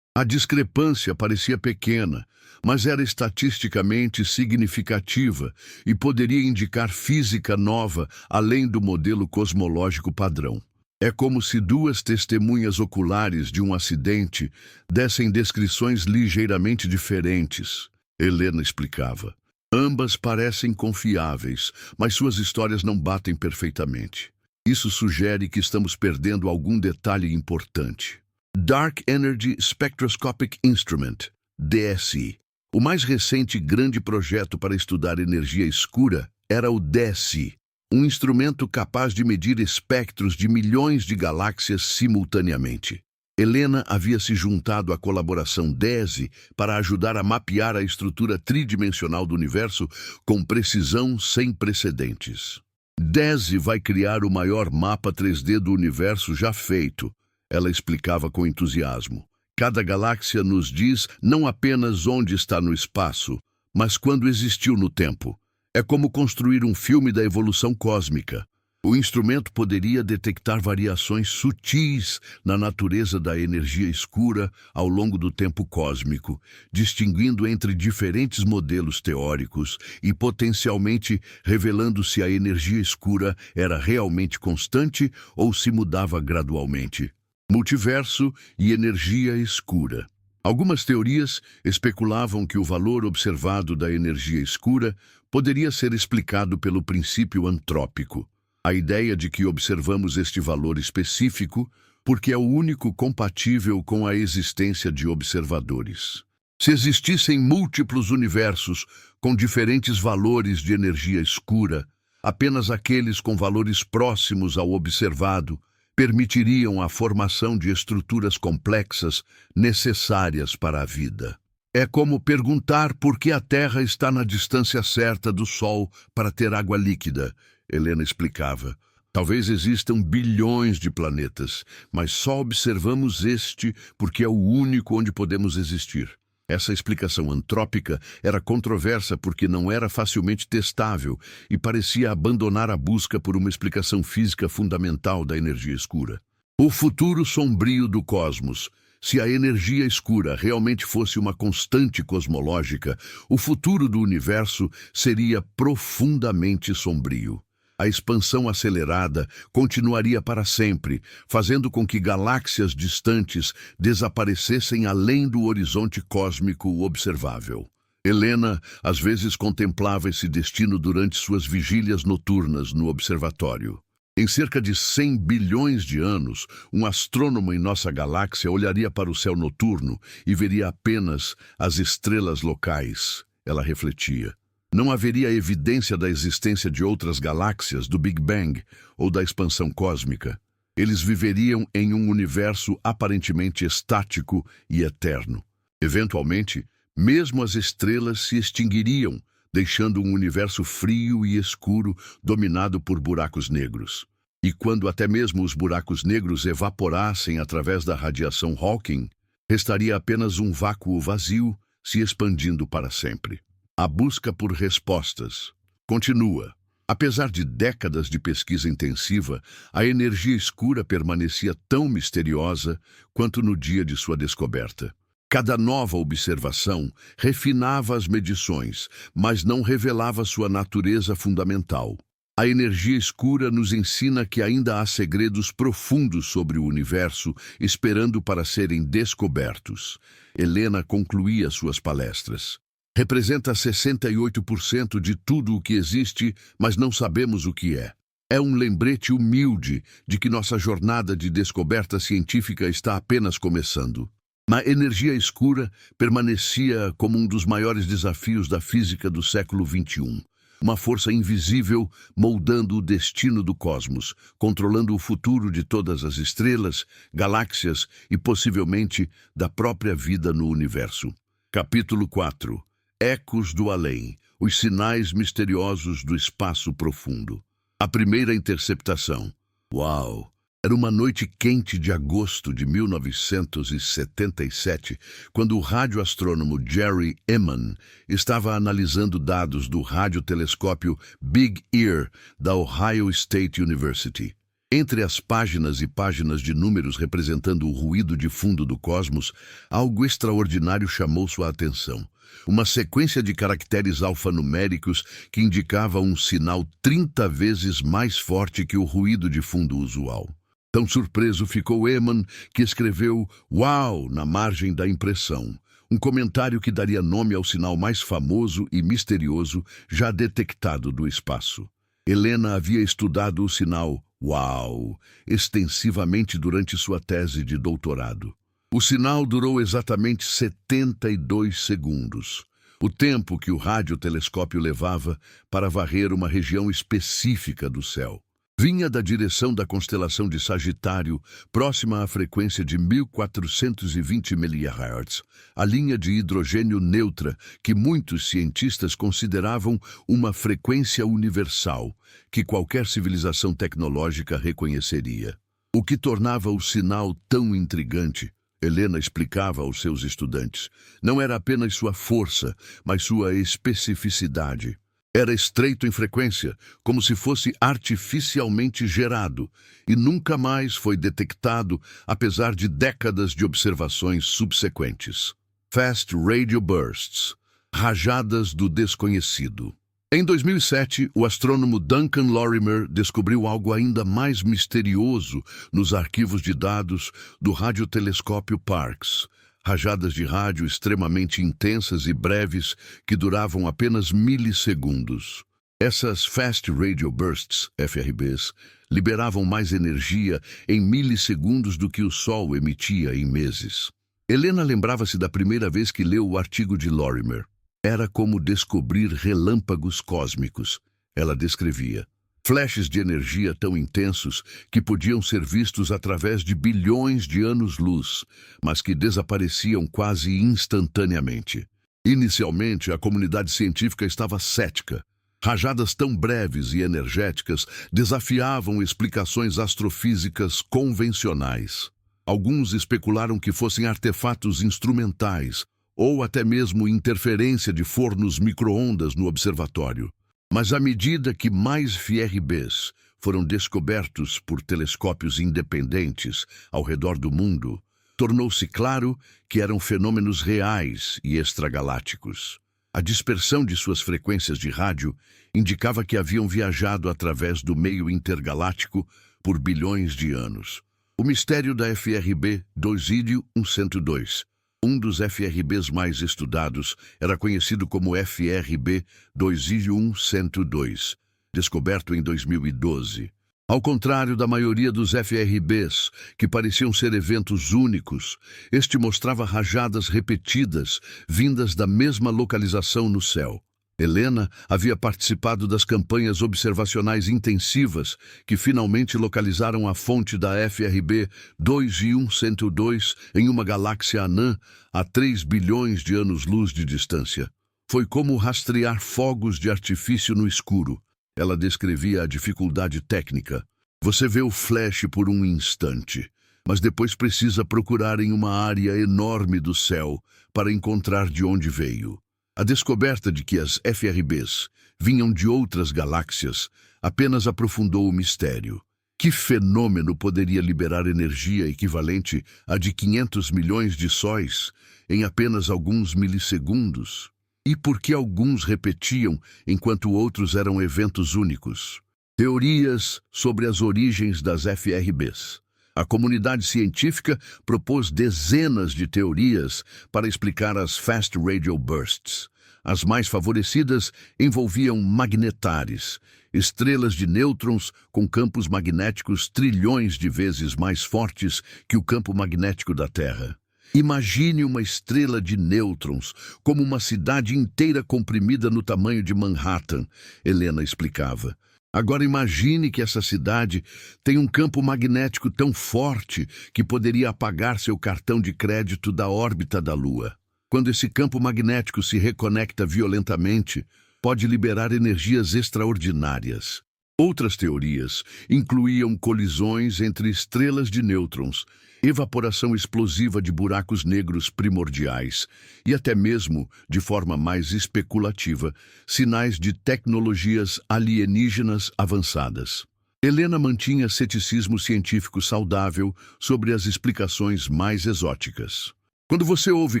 A discrepância parecia pequena, mas era estatisticamente significativa e poderia indicar física nova além do modelo cosmológico padrão. É como se duas testemunhas oculares de um acidente dessem descrições ligeiramente diferentes, Helena explicava. Ambas parecem confiáveis, mas suas histórias não batem perfeitamente. Isso sugere que estamos perdendo algum detalhe importante. Dark Energy Spectroscopic Instrument, DSI. O mais recente grande projeto para estudar energia escura era o DSI, um instrumento capaz de medir espectros de milhões de galáxias simultaneamente. Helena havia se juntado à colaboração DESI para ajudar a mapear a estrutura tridimensional do universo com precisão sem precedentes. DESI vai criar o maior mapa 3D do universo já feito, ela explicava com entusiasmo. Cada galáxia nos diz não apenas onde está no espaço, mas quando existiu no tempo. É como construir um filme da evolução cósmica. O instrumento poderia detectar variações sutis na natureza da energia escura ao longo do tempo cósmico, distinguindo entre diferentes modelos teóricos e potencialmente revelando se a energia escura era realmente constante ou se mudava gradualmente. Multiverso e energia escura. Algumas teorias especulavam que o valor observado da energia escura poderia ser explicado pelo princípio antrópico. A ideia de que observamos este valor específico porque é o único compatível com a existência de observadores. Se existissem múltiplos universos com diferentes valores de energia escura, apenas aqueles com valores próximos ao observado permitiriam a formação de estruturas complexas necessárias para a vida. É como perguntar por que a Terra está na distância certa do Sol para ter água líquida, Helena explicava. Talvez existam bilhões de planetas, mas só observamos este porque é o único onde podemos existir. Essa explicação antrópica era controversa porque não era facilmente testável e parecia abandonar a busca por uma explicação física fundamental da energia escura. O futuro sombrio do cosmos. Se a energia escura realmente fosse uma constante cosmológica, o futuro do universo seria profundamente sombrio. A expansão acelerada continuaria para sempre, fazendo com que galáxias distantes desaparecessem além do horizonte cósmico observável. Helena, às vezes, contemplava esse destino durante suas vigílias noturnas no observatório. Em cerca de 100 bilhões de anos, um astrônomo em nossa galáxia olharia para o céu noturno e veria apenas as estrelas locais, ela refletia. Não haveria evidência da existência de outras galáxias, do Big Bang ou da expansão cósmica. Eles viveriam em um universo aparentemente estático e eterno. Eventualmente, mesmo as estrelas se extinguiriam, deixando um universo frio e escuro dominado por buracos negros. E quando até mesmo os buracos negros evaporassem através da radiação Hawking, restaria apenas um vácuo vazio se expandindo para sempre. A busca por respostas continua. Apesar de décadas de pesquisa intensiva, a energia escura permanecia tão misteriosa quanto no dia de sua descoberta. Cada nova observação refinava as medições, mas não revelava sua natureza fundamental. A energia escura nos ensina que ainda há segredos profundos sobre o universo esperando para serem descobertos. Helena concluía suas palestras. Representa 68% de tudo o que existe, mas não sabemos o que é. É um lembrete humilde de que nossa jornada de descoberta científica está apenas começando. A energia escura permanecia como um dos maiores desafios da física do século XXI. Uma força invisível moldando o destino do cosmos, controlando o futuro de todas as estrelas, galáxias e possivelmente da própria vida no universo. Capítulo 4. Ecos do além, os sinais misteriosos do espaço profundo. A primeira interceptação. Uau! Era uma noite quente de agosto de 1977, quando o radioastrônomo Jerry Ehman estava analisando dados do radiotelescópio Big Ear da Ohio State University. Entre as páginas e páginas de números representando o ruído de fundo do cosmos, algo extraordinário chamou sua atenção. Uma sequência de caracteres alfanuméricos que indicava um sinal 30 vezes mais forte que o ruído de fundo usual. Tão surpreso ficou Ehman que escreveu "Uau" na margem da impressão, um comentário que daria nome ao sinal mais famoso e misterioso já detectado do espaço. Helena havia estudado o sinal "Uau" extensivamente durante sua tese de doutorado. O sinal durou exatamente 72 segundos, o tempo que o radiotelescópio levava para varrer uma região específica do céu. Vinha da direção da constelação de Sagitário, próxima à frequência de 1420 MHz, a linha de hidrogênio neutra que muitos cientistas consideravam uma frequência universal, que qualquer civilização tecnológica reconheceria. O que tornava o sinal tão intrigante, Helena explicava aos seus estudantes, não era apenas sua força, mas sua especificidade. Era estreito em frequência, como se fosse artificialmente gerado, e nunca mais foi detectado, apesar de décadas de observações subsequentes. Fast Radio Bursts, rajadas do desconhecido. Em 2007, o astrônomo Duncan Lorimer descobriu algo ainda mais misterioso nos arquivos de dados do radiotelescópio Parkes. Rajadas de rádio extremamente intensas e breves que duravam apenas milissegundos. Essas Fast Radio Bursts, FRBs, liberavam mais energia em milissegundos do que o Sol emitia em meses. Helena lembrava-se da primeira vez que leu o artigo de Lorimer. Era como descobrir relâmpagos cósmicos, ela descrevia. Flashes de energia tão intensos que podiam ser vistos através de bilhões de anos-luz, mas que desapareciam quase instantaneamente. Inicialmente, a comunidade científica estava cética. Rajadas tão breves e energéticas desafiavam explicações astrofísicas convencionais. Alguns especularam que fossem artefatos instrumentais ou até mesmo interferência de fornos micro-ondas no observatório. Mas à medida que mais FRBs foram descobertos por telescópios independentes ao redor do mundo, tornou-se claro que eram fenômenos reais e extragalácticos. A dispersão de suas frequências de rádio indicava que haviam viajado através do meio intergaláctico por bilhões de anos. O mistério da FRB 2I-102, um dos FRBs mais estudados, era conhecido como FRB 2I-102, descoberto em 2012. Ao contrário da maioria dos FRBs, que pareciam ser eventos únicos, este mostrava rajadas repetidas, vindas da mesma localização no céu. Helena havia participado das campanhas observacionais intensivas que finalmente localizaram a fonte da FRB 2I-102 em uma galáxia anã a 3 bilhões de anos-luz de distância. Foi como rastrear fogos de artifício no escuro. Ela descrevia a dificuldade técnica. Você vê o flash por um instante, mas depois precisa procurar em uma área enorme do céu para encontrar de onde veio. A descoberta de que as FRBs vinham de outras galáxias apenas aprofundou o mistério. Que fenômeno poderia liberar energia equivalente a de 500 milhões de sóis em apenas alguns milissegundos? E por que alguns repetiam enquanto outros eram eventos únicos? Teorias sobre as origens das FRBs. A comunidade científica propôs dezenas de teorias para explicar as Fast Radio Bursts. As mais favorecidas envolviam magnetares, estrelas de nêutrons com campos magnéticos trilhões de vezes mais fortes que o campo magnético da Terra. Imagine uma estrela de nêutrons como uma cidade inteira comprimida no tamanho de Manhattan, Helena explicava. Agora imagine que essa cidade tem um campo magnético tão forte que poderia apagar seu cartão de crédito da órbita da Lua. Quando esse campo magnético se reconecta violentamente, pode liberar energias extraordinárias. Outras teorias incluíam colisões entre estrelas de nêutrons, evaporação explosiva de buracos negros primordiais e até mesmo, de forma mais especulativa, sinais de tecnologias alienígenas avançadas. Helena mantinha ceticismo científico saudável sobre as explicações mais exóticas. Quando você ouve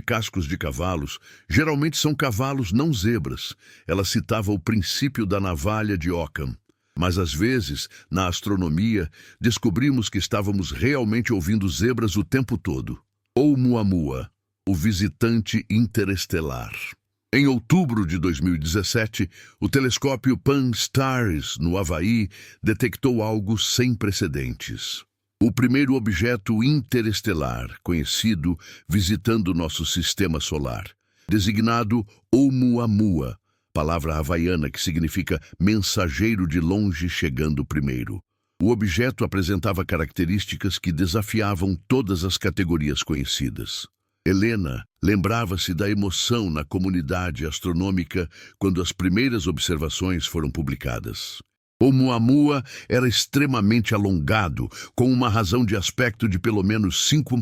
cascos de cavalos, geralmente são cavalos, não zebras. Ela citava o princípio da navalha de Occam. Mas às vezes, na astronomia, descobrimos que estávamos realmente ouvindo zebras o tempo todo. Oumuamua, o visitante interestelar. Em outubro de 2017, o telescópio Pan-STARRS, no Havaí, detectou algo sem precedentes. O primeiro objeto interestelar conhecido visitando nosso sistema solar, designado Oumuamua, palavra havaiana que significa mensageiro de longe chegando primeiro. O objeto apresentava características que desafiavam todas as categorias conhecidas. Helena lembrava-se da emoção na comunidade astronômica quando as primeiras observações foram publicadas. Oumuamua era extremamente alongado, com uma razão de aspecto de pelo menos 5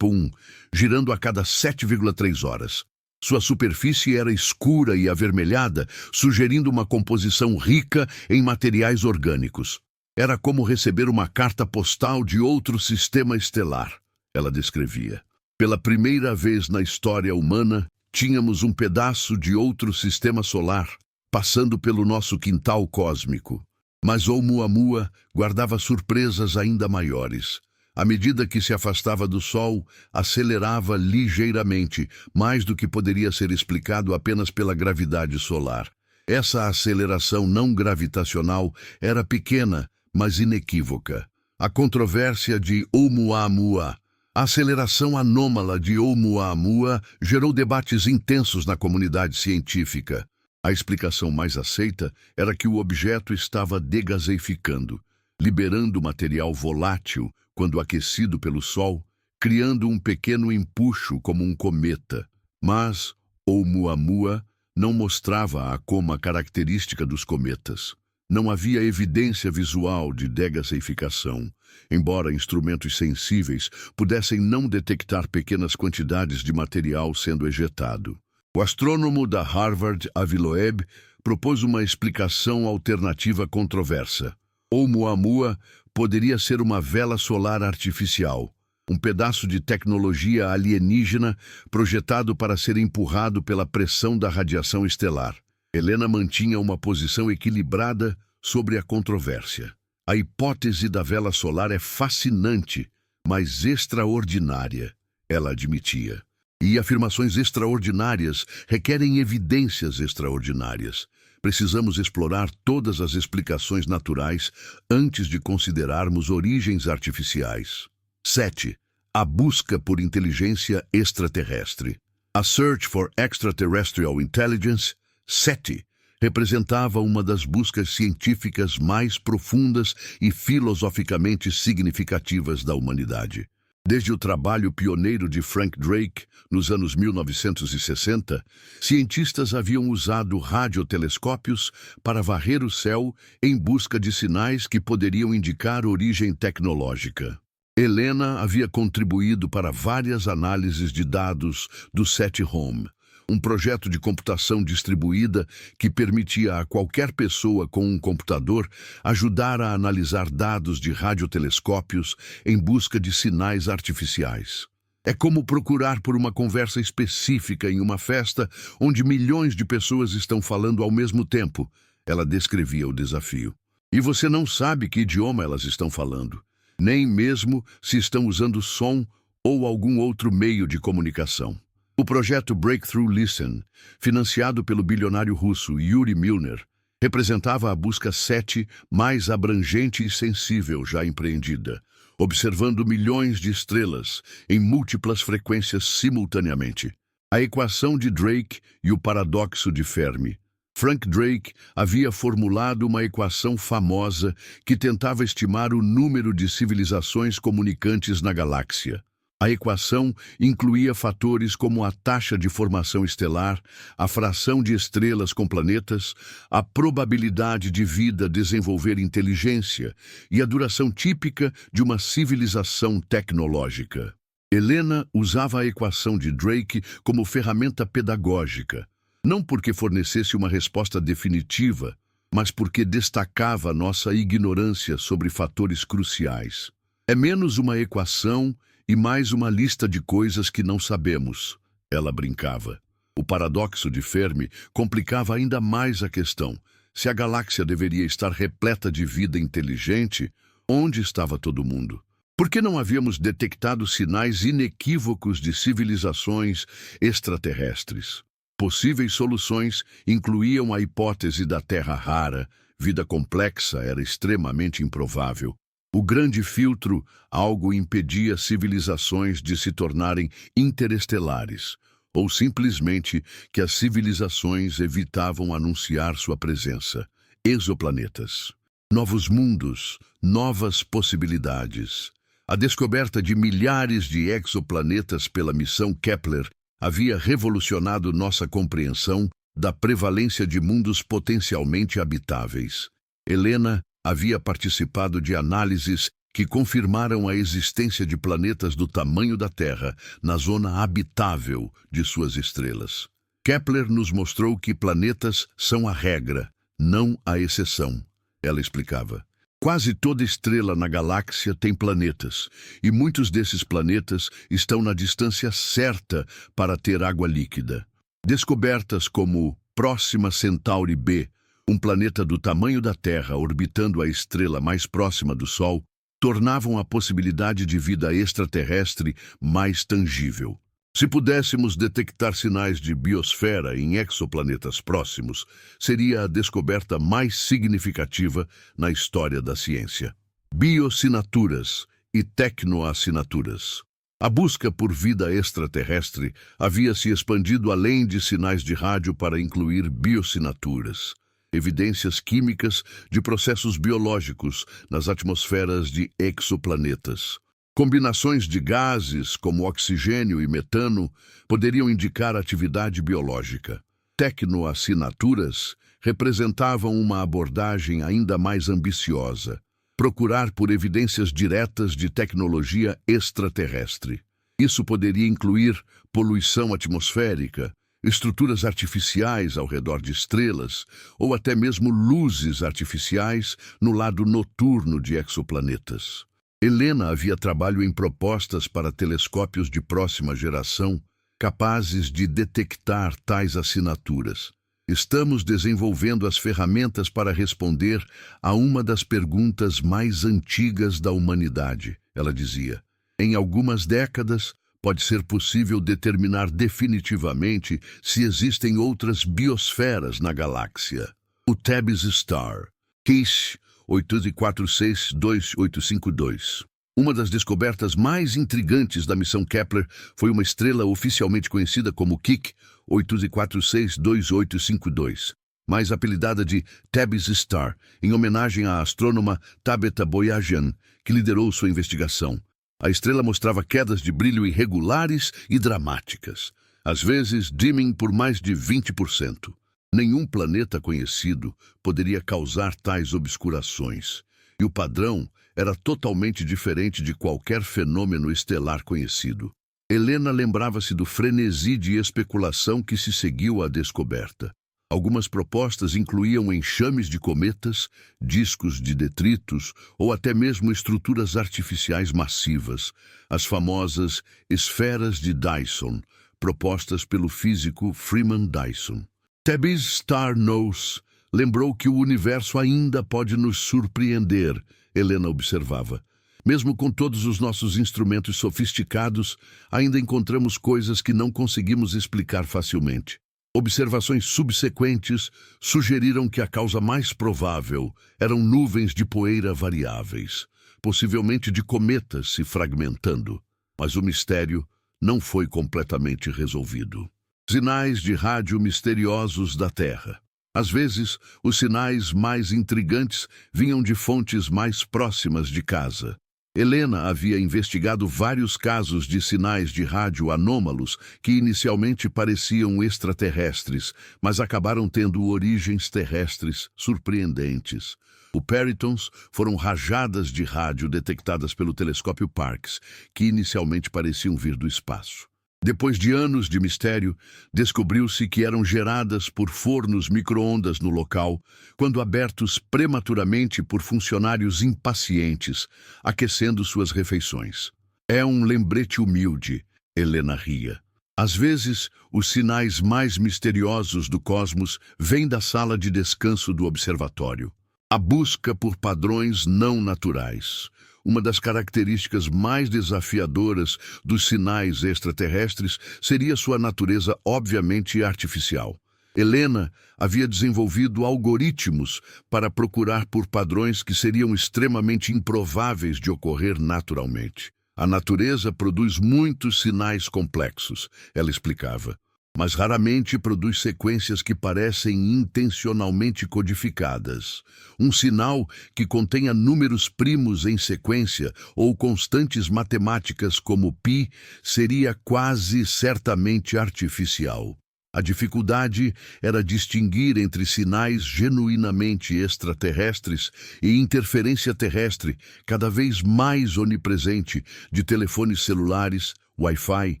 girando a cada 7,3 horas. Sua superfície era escura e avermelhada, sugerindo uma composição rica em materiais orgânicos. Era como receber uma carta postal de outro sistema estelar, ela descrevia. Pela primeira vez na história humana, tínhamos um pedaço de outro sistema solar, passando pelo nosso quintal cósmico. Mas Oumuamua guardava surpresas ainda maiores. À medida que se afastava do Sol, acelerava ligeiramente, mais do que poderia ser explicado apenas pela gravidade solar. Essa aceleração não gravitacional era pequena, mas inequívoca. A controvérsia de Oumuamua. A aceleração anômala de Oumuamua gerou debates intensos na comunidade científica. A explicação mais aceita era que o objeto estava degaseificando, liberando material volátil quando aquecido pelo Sol, criando um pequeno empuxo como um cometa. Mas Oumuamua não mostrava a coma característica dos cometas. Não havia evidência visual de degaseificação, embora instrumentos sensíveis pudessem não detectar pequenas quantidades de material sendo ejetado. O astrônomo da Harvard, Avi Loeb, propôs uma explicação alternativa controversa. Oumuamua poderia ser uma vela solar artificial, um pedaço de tecnologia alienígena projetado para ser empurrado pela pressão da radiação estelar. Helena mantinha uma posição equilibrada sobre a controvérsia. A hipótese da vela solar é fascinante, mas extraordinária, ela admitia. E afirmações extraordinárias requerem evidências extraordinárias. Precisamos explorar todas as explicações naturais antes de considerarmos origens artificiais. 7. A busca por inteligência extraterrestre. A Search for Extraterrestrial Intelligence, SETI, representava uma das buscas científicas mais profundas e filosoficamente significativas da humanidade. Desde o trabalho pioneiro de Frank Drake, nos anos 1960, cientistas haviam usado radiotelescópios para varrer o céu em busca de sinais que poderiam indicar origem tecnológica. Helena havia contribuído para várias análises de dados do SETI Home, um projeto de computação distribuída que permitia a qualquer pessoa com um computador ajudar a analisar dados de radiotelescópios em busca de sinais artificiais. É como procurar por uma conversa específica em uma festa onde milhões de pessoas estão falando ao mesmo tempo. Ela descrevia o desafio. E você não sabe que idioma elas estão falando, nem mesmo se estão usando som ou algum outro meio de comunicação. O projeto Breakthrough Listen, financiado pelo bilionário russo Yuri Milner, representava a busca SETI mais abrangente e sensível já empreendida, observando milhões de estrelas em múltiplas frequências simultaneamente. A equação de Drake e o paradoxo de Fermi. Frank Drake havia formulado uma equação famosa que tentava estimar o número de civilizações comunicantes na galáxia. A equação incluía fatores como a taxa de formação estelar, a fração de estrelas com planetas, a probabilidade de vida desenvolver inteligência e a duração típica de uma civilização tecnológica. Helena usava a equação de Drake como ferramenta pedagógica, não porque fornecesse uma resposta definitiva, mas porque destacava nossa ignorância sobre fatores cruciais. É menos uma equação e mais uma lista de coisas que não sabemos, ela brincava. O paradoxo de Fermi complicava ainda mais a questão. Se a galáxia deveria estar repleta de vida inteligente, onde estava todo mundo? Por que não havíamos detectado sinais inequívocos de civilizações extraterrestres? Possíveis soluções incluíam a hipótese da Terra rara, vida complexa era extremamente improvável. O grande filtro, algo impedia civilizações de se tornarem interestelares, ou simplesmente que as civilizações evitavam anunciar sua presença. Exoplanetas. Novos mundos, novas possibilidades. A descoberta de milhares de exoplanetas pela missão Kepler havia revolucionado nossa compreensão da prevalência de mundos potencialmente habitáveis. Helena havia participado de análises que confirmaram a existência de planetas do tamanho da Terra na zona habitável de suas estrelas. Kepler nos mostrou que planetas são a regra, não a exceção, ela explicava. Quase toda estrela na galáxia tem planetas, e muitos desses planetas estão na distância certa para ter água líquida. Descobertas como Próxima Centauri B, um planeta do tamanho da Terra orbitando a estrela mais próxima do Sol, tornavam a possibilidade de vida extraterrestre mais tangível. Se pudéssemos detectar sinais de biosfera em exoplanetas próximos, seria a descoberta mais significativa na história da ciência. Bioassinaturas e tecnoassinaturas. A busca por vida extraterrestre havia se expandido além de sinais de rádio para incluir bioassinaturas, evidências químicas de processos biológicos nas atmosferas de exoplanetas. Combinações de gases, como oxigênio e metano, poderiam indicar atividade biológica. Tecnoassinaturas representavam uma abordagem ainda mais ambiciosa: procurar por evidências diretas de tecnologia extraterrestre. Isso poderia incluir poluição atmosférica, estruturas artificiais ao redor de estrelas, ou até mesmo luzes artificiais no lado noturno de exoplanetas. Helena havia trabalho em propostas para telescópios de próxima geração capazes de detectar tais assinaturas. Estamos desenvolvendo as ferramentas para responder a uma das perguntas mais antigas da humanidade, ela dizia. Em algumas décadas, pode ser possível determinar definitivamente se existem outras biosferas na galáxia. O Tabby's Star, Case 8462852. Uma das descobertas mais intrigantes da missão Kepler foi uma estrela oficialmente conhecida como Kik 8462852, mais apelidada de Tabby's Star, em homenagem à astrônoma Tabitha Boyajian, que liderou sua investigação. A estrela mostrava quedas de brilho irregulares e dramáticas, às vezes dimming por mais de 20%. Nenhum planeta conhecido poderia causar tais obscurações, e o padrão era totalmente diferente de qualquer fenômeno estelar conhecido. Helena lembrava-se do frenesi de especulação que se seguiu à descoberta. Algumas propostas incluíam enxames de cometas, discos de detritos ou até mesmo estruturas artificiais massivas, as famosas esferas de Dyson, propostas pelo físico Freeman Dyson. Tabby's Star Knows lembrou que o universo ainda pode nos surpreender, Helena observava. Mesmo com todos os nossos instrumentos sofisticados, ainda encontramos coisas que não conseguimos explicar facilmente. Observações subsequentes sugeriram que a causa mais provável eram nuvens de poeira variáveis, possivelmente de cometas se fragmentando. Mas o mistério não foi completamente resolvido. Sinais de rádio misteriosos da Terra. Às vezes, os sinais mais intrigantes vinham de fontes mais próximas de casa. Helena havia investigado vários casos de sinais de rádio anômalos que inicialmente pareciam extraterrestres, mas acabaram tendo origens terrestres surpreendentes. O Peritons foram rajadas de rádio detectadas pelo telescópio Parkes, que inicialmente pareciam vir do espaço. Depois de anos de mistério, descobriu-se que eram geradas por fornos micro-ondas no local, quando abertos prematuramente por funcionários impacientes, aquecendo suas refeições. É um lembrete humilde, Helena ria. Às vezes, os sinais mais misteriosos do cosmos vêm da sala de descanso do observatório. A busca por padrões não naturais. Uma das características mais desafiadoras dos sinais extraterrestres seria sua natureza obviamente artificial. Helena havia desenvolvido algoritmos para procurar por padrões que seriam extremamente improváveis de ocorrer naturalmente. A natureza produz muitos sinais complexos, ela explicava, mas raramente produz sequências que parecem intencionalmente codificadas. Um sinal que contenha números primos em sequência ou constantes matemáticas como π seria quase certamente artificial. A dificuldade era distinguir entre sinais genuinamente extraterrestres e interferência terrestre, cada vez mais onipresente, de telefones celulares, Wi-Fi,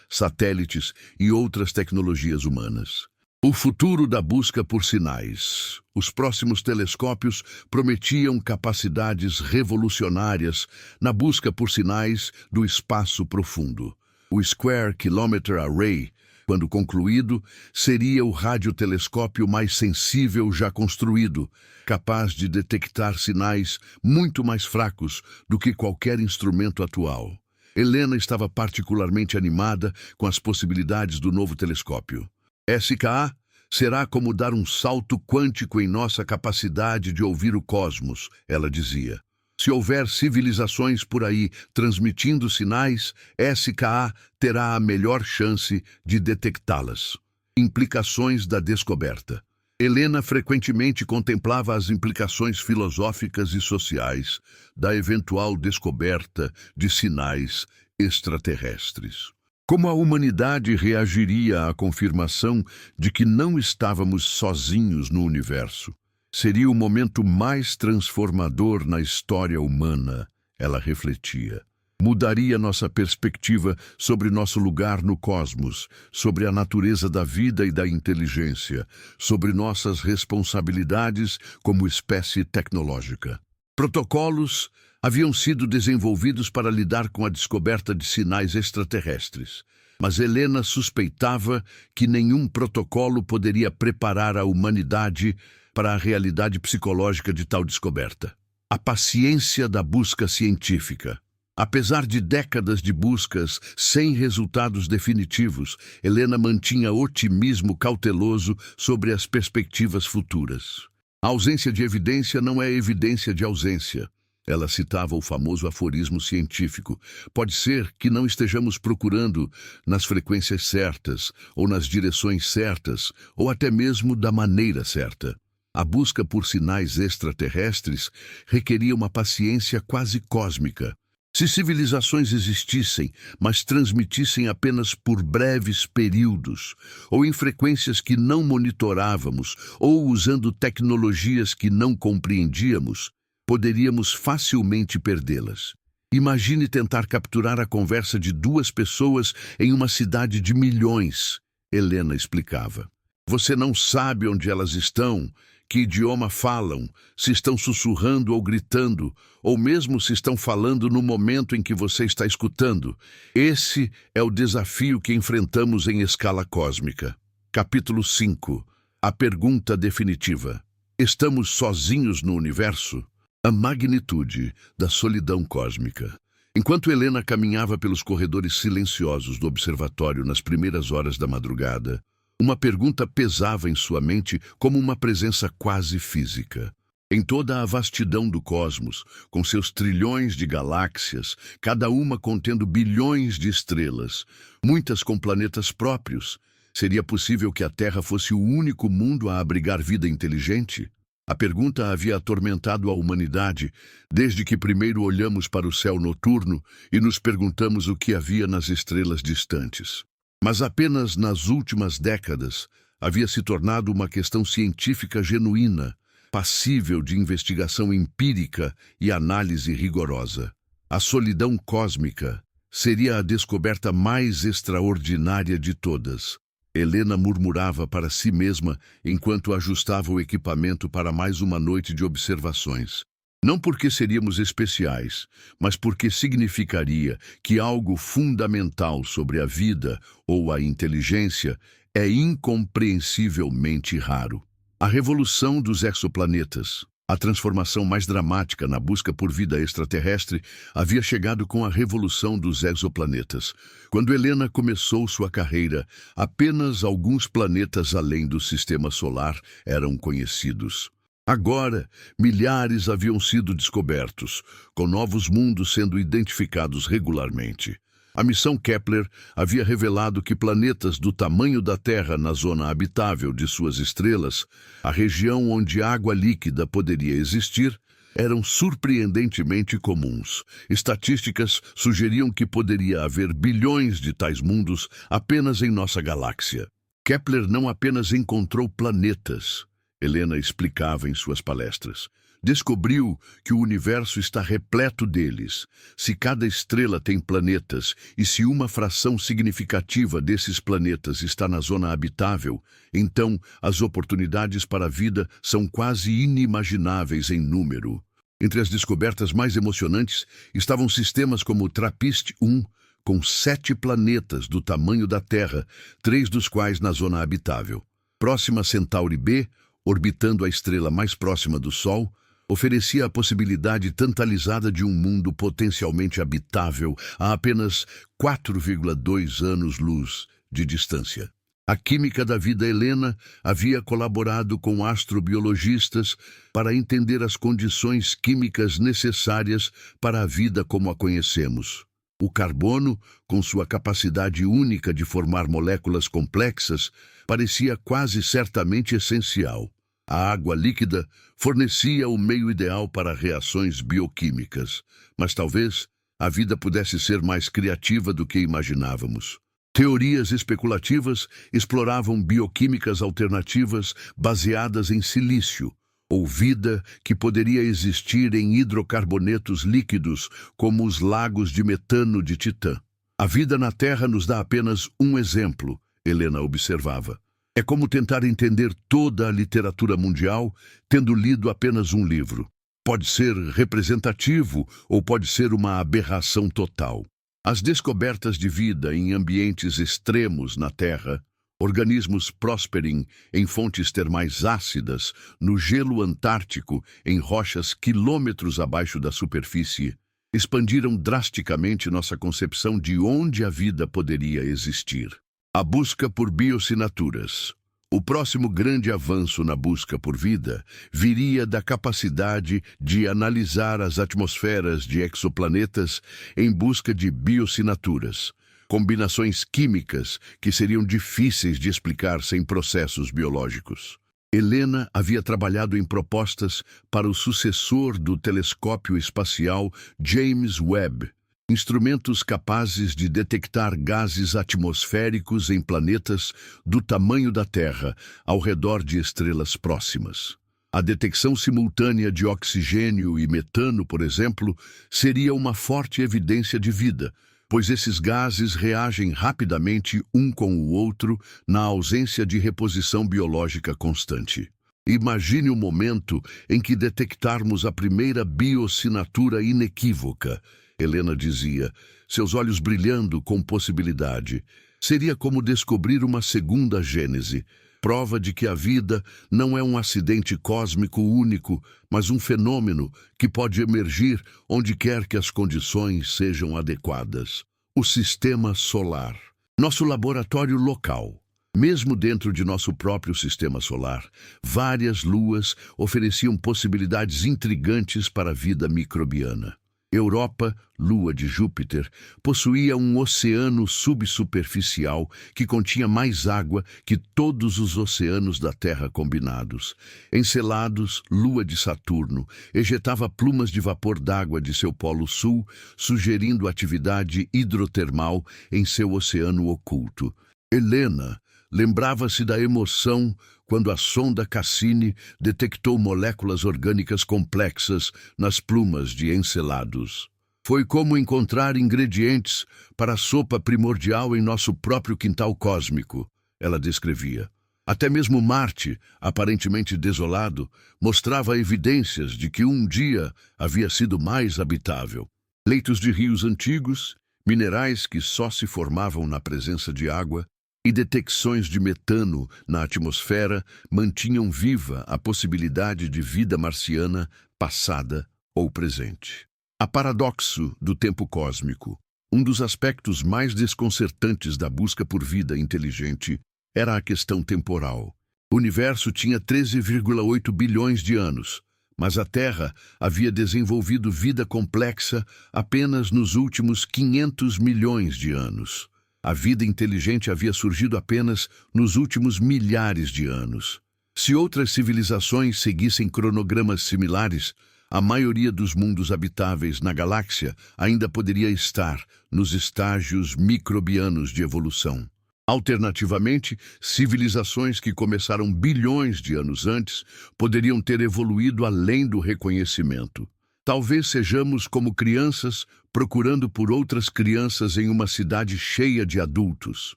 satélites e outras tecnologias humanas. O futuro da busca por sinais. Os próximos telescópios prometiam capacidades revolucionárias na busca por sinais do espaço profundo. O Square Kilometre Array, quando concluído, seria o radiotelescópio mais sensível já construído, capaz de detectar sinais muito mais fracos do que qualquer instrumento atual. Helena estava particularmente animada com as possibilidades do novo telescópio. SKA será como dar um salto quântico em nossa capacidade de ouvir o cosmos, ela dizia. Se houver civilizações por aí transmitindo sinais, SKA terá a melhor chance de detectá-las. Implicações da descoberta. Helena frequentemente contemplava as implicações filosóficas e sociais da eventual descoberta de sinais extraterrestres. Como a humanidade reagiria à confirmação de que não estávamos sozinhos no universo? Seria o momento mais transformador na história humana, ela refletia. Mudaria nossa perspectiva sobre nosso lugar no cosmos, sobre a natureza da vida e da inteligência, sobre nossas responsabilidades como espécie tecnológica. Protocolos haviam sido desenvolvidos para lidar com a descoberta de sinais extraterrestres, mas Helena suspeitava que nenhum protocolo poderia preparar a humanidade para a realidade psicológica de tal descoberta. A paciência da busca científica. Apesar de décadas de buscas sem resultados definitivos, Helena mantinha otimismo cauteloso sobre as perspectivas futuras. A ausência de evidência não é evidência de ausência. Ela citava o famoso aforismo científico. Pode ser que não estejamos procurando nas frequências certas, ou nas direções certas, ou até mesmo da maneira certa. A busca por sinais extraterrestres requeria uma paciência quase cósmica. Se civilizações existissem, mas transmitissem apenas por breves períodos, ou em frequências que não monitorávamos, ou usando tecnologias que não compreendíamos, poderíamos facilmente perdê-las. Imagine tentar capturar a conversa de duas pessoas em uma cidade de milhões, Helena explicava. Você não sabe onde elas estão, que idioma falam, se estão sussurrando ou gritando, ou mesmo se estão falando no momento em que você está escutando. Esse é o desafio que enfrentamos em escala cósmica. Capítulo 5. A pergunta definitiva. Estamos sozinhos no universo? A magnitude da solidão cósmica. Enquanto Helena caminhava pelos corredores silenciosos do observatório nas primeiras horas da madrugada, uma pergunta pesava em sua mente como uma presença quase física. Em toda a vastidão do cosmos, com seus trilhões de galáxias, cada uma contendo bilhões de estrelas, muitas com planetas próprios, seria possível que a Terra fosse o único mundo a abrigar vida inteligente? A pergunta havia atormentado a humanidade desde que primeiro olhamos para o céu noturno e nos perguntamos o que havia nas estrelas distantes. Mas apenas nas últimas décadas havia se tornado uma questão científica genuína, passível de investigação empírica e análise rigorosa. A solidão cósmica seria a descoberta mais extraordinária de todas. Helena murmurava para si mesma enquanto ajustava o equipamento para mais uma noite de observações. Não porque seríamos especiais, mas porque significaria que algo fundamental sobre a vida ou a inteligência é incompreensivelmente raro. A revolução dos exoplanetas, a transformação mais dramática na busca por vida extraterrestre, havia chegado com a revolução dos exoplanetas. Quando Helena começou sua carreira, apenas alguns planetas além do sistema solar eram conhecidos. Agora, milhares haviam sido descobertos, com novos mundos sendo identificados regularmente. A missão Kepler havia revelado que planetas do tamanho da Terra na zona habitável de suas estrelas, a região onde água líquida poderia existir, eram surpreendentemente comuns. Estatísticas sugeriam que poderia haver bilhões de tais mundos apenas em nossa galáxia. Kepler não apenas encontrou planetas, Helena explicava em suas palestras. Descobriu que o universo está repleto deles. Se cada estrela tem planetas e se uma fração significativa desses planetas está na zona habitável, então as oportunidades para a vida são quase inimagináveis em número. Entre as descobertas mais emocionantes estavam sistemas como o TRAPPIST-1, com 7 planetas do tamanho da Terra, 3 dos quais na zona habitável. Próxima Centauri B, orbitando a estrela mais próxima do Sol, oferecia a possibilidade tantalizada de um mundo potencialmente habitável a apenas 4,2 anos-luz de distância. A química da vida Helena havia colaborado com astrobiologistas para entender as condições químicas necessárias para a vida como a conhecemos. O carbono, com sua capacidade única de formar moléculas complexas, parecia quase certamente essencial. A água líquida fornecia o meio ideal para reações bioquímicas, mas talvez a vida pudesse ser mais criativa do que imaginávamos. Teorias especulativas exploravam bioquímicas alternativas baseadas em silício, ou vida que poderia existir em hidrocarbonetos líquidos, como os lagos de metano de Titã. A vida na Terra nos dá apenas um exemplo, Helena observava. É como tentar entender toda a literatura mundial tendo lido apenas um livro. Pode ser representativo ou pode ser uma aberração total. As descobertas de vida em ambientes extremos na Terra, organismos prosperem em fontes termais ácidas, no gelo antártico, em rochas quilômetros abaixo da superfície, expandiram drasticamente nossa concepção de onde a vida poderia existir. A busca por bioassinaturas. O próximo grande avanço na busca por vida viria da capacidade de analisar as atmosferas de exoplanetas em busca de bioassinaturas, combinações químicas que seriam difíceis de explicar sem processos biológicos. Helena havia trabalhado em propostas para o sucessor do telescópio espacial James Webb, instrumentos capazes de detectar gases atmosféricos em planetas do tamanho da Terra, ao redor de estrelas próximas. A detecção simultânea de oxigênio e metano, por exemplo, seria uma forte evidência de vida, pois esses gases reagem rapidamente um com o outro na ausência de reposição biológica constante. Imagine o momento em que detectarmos a primeira bioassinatura inequívoca, Helena dizia, seus olhos brilhando com possibilidade. Seria como descobrir uma segunda gênese, prova de que a vida não é um acidente cósmico único, mas um fenômeno que pode emergir onde quer que as condições sejam adequadas. O sistema solar. Nosso laboratório local. Mesmo dentro de nosso próprio sistema solar, várias luas ofereciam possibilidades intrigantes para a vida microbiana. Europa, lua de Júpiter, possuía um oceano subsuperficial que continha mais água que todos os oceanos da Terra combinados. Encelados, lua de Saturno, ejetava plumas de vapor d'água de seu polo sul, sugerindo atividade hidrotermal em seu oceano oculto. Helena lembrava-se da emoção quando a sonda Cassini detectou moléculas orgânicas complexas nas plumas de Encelados. Foi como encontrar ingredientes para a sopa primordial em nosso próprio quintal cósmico, ela descrevia. Até mesmo Marte, aparentemente desolado, mostrava evidências de que um dia havia sido mais habitável. Leitos de rios antigos, minerais que só se formavam na presença de água, e detecções de metano na atmosfera mantinham viva a possibilidade de vida marciana passada ou presente. A paradoxo do tempo cósmico. Um dos aspectos mais desconcertantes da busca por vida inteligente era a questão temporal. O universo tinha 13,8 bilhões de anos, mas a Terra havia desenvolvido vida complexa apenas nos últimos 500 milhões de anos. A vida inteligente havia surgido apenas nos últimos milhares de anos. Se outras civilizações seguissem cronogramas similares, a maioria dos mundos habitáveis na galáxia ainda poderia estar nos estágios microbianos de evolução. Alternativamente, civilizações que começaram bilhões de anos antes poderiam ter evoluído além do reconhecimento. Talvez sejamos como crianças procurando por outras crianças em uma cidade cheia de adultos,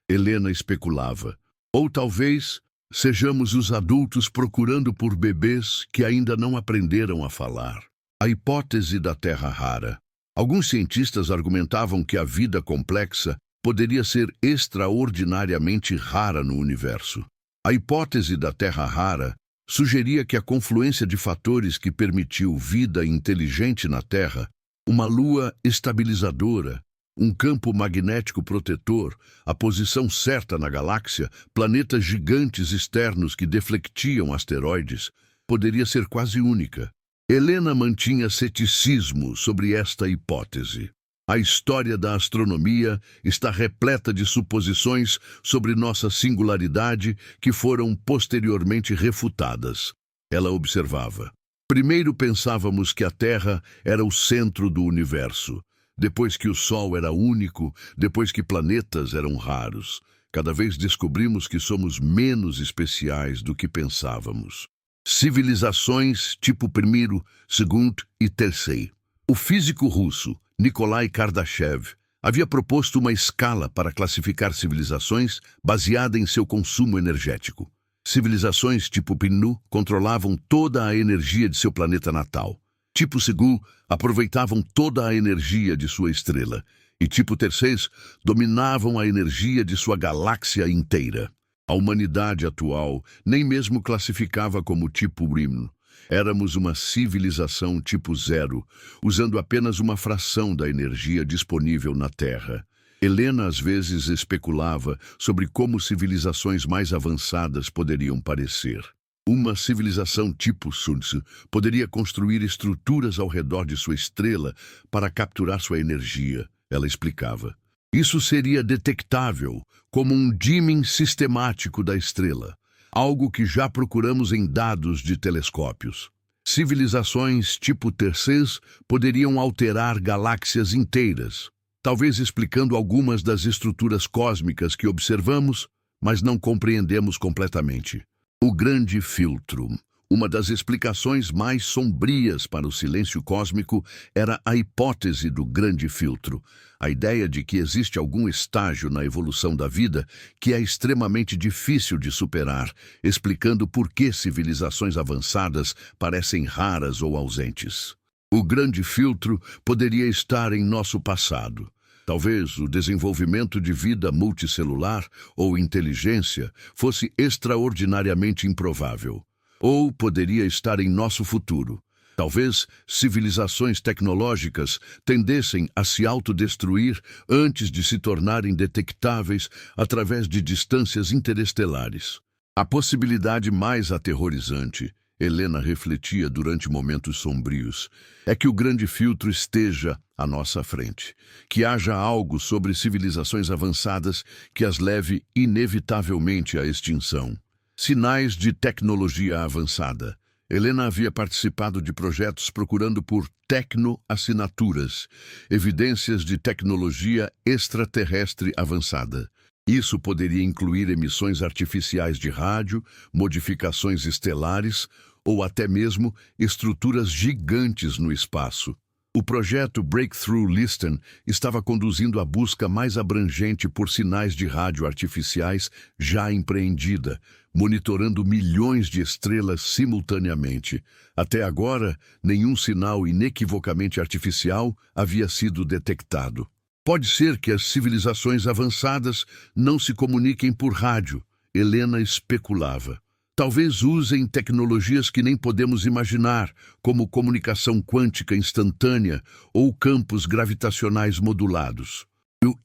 Helena especulava. Ou talvez sejamos os adultos procurando por bebês que ainda não aprenderam a falar. A hipótese da Terra rara. Alguns cientistas argumentavam que a vida complexa poderia ser extraordinariamente rara no universo. A hipótese da Terra rara sugeria que a confluência de fatores que permitiu vida inteligente na Terra, uma lua estabilizadora, um campo magnético protetor, a posição certa na galáxia, planetas gigantes externos que deflectiam asteroides, poderia ser quase única. Helena mantinha ceticismo sobre esta hipótese. A história da astronomia está repleta de suposições sobre nossa singularidade que foram posteriormente refutadas. Ela observava. Primeiro pensávamos que a Terra era o centro do universo, depois que o Sol era único, depois que planetas eram raros. Cada vez descobrimos que somos menos especiais do que pensávamos. Civilizações tipo primeiro, segundo e terceiro. O físico russo Nikolai Kardashev havia proposto uma escala para classificar civilizações baseada em seu consumo energético. Civilizações tipo Pinnu controlavam toda a energia de seu planeta natal. Tipo Segu aproveitavam toda a energia de sua estrela. E tipo Terceis dominavam a energia de sua galáxia inteira. A humanidade atual nem mesmo classificava como tipo Rim. Éramos uma civilização tipo zero, usando apenas uma fração da energia disponível na Terra. Helena às vezes especulava sobre como civilizações mais avançadas poderiam parecer. Uma civilização tipo Sun Tzu poderia construir estruturas ao redor de sua estrela para capturar sua energia, ela explicava. Isso seria detectável como um dimming sistemático da estrela, algo que já procuramos em dados de telescópios. Civilizações tipo Terceis poderiam alterar galáxias inteiras, talvez explicando algumas das estruturas cósmicas que observamos, mas não compreendemos completamente. O grande filtro. Uma das explicações mais sombrias para o silêncio cósmico era a hipótese do grande filtro, a ideia de que existe algum estágio na evolução da vida que é extremamente difícil de superar, explicando por que civilizações avançadas parecem raras ou ausentes. O grande filtro poderia estar em nosso passado. Talvez o desenvolvimento de vida multicelular ou inteligência fosse extraordinariamente improvável. Ou poderia estar em nosso futuro. Talvez civilizações tecnológicas tendessem a se autodestruir antes de se tornarem detectáveis através de distâncias interestelares. A possibilidade mais aterrorizante, Helena refletia durante momentos sombrios, é que o grande filtro esteja à nossa frente, que haja algo sobre civilizações avançadas que as leve inevitavelmente à extinção. Sinais de tecnologia avançada. Helena havia participado de projetos procurando por tecnoassinaturas, evidências de tecnologia extraterrestre avançada. Isso poderia incluir emissões artificiais de rádio, modificações estelares ou até mesmo estruturas gigantes no espaço. O projeto Breakthrough Listen estava conduzindo a busca mais abrangente por sinais de rádio artificiais já empreendida, monitorando milhões de estrelas simultaneamente. Até agora, nenhum sinal inequivocamente artificial havia sido detectado. Pode ser que as civilizações avançadas não se comuniquem por rádio, Helena especulava. Talvez usem tecnologias que nem podemos imaginar, como comunicação quântica instantânea ou campos gravitacionais modulados.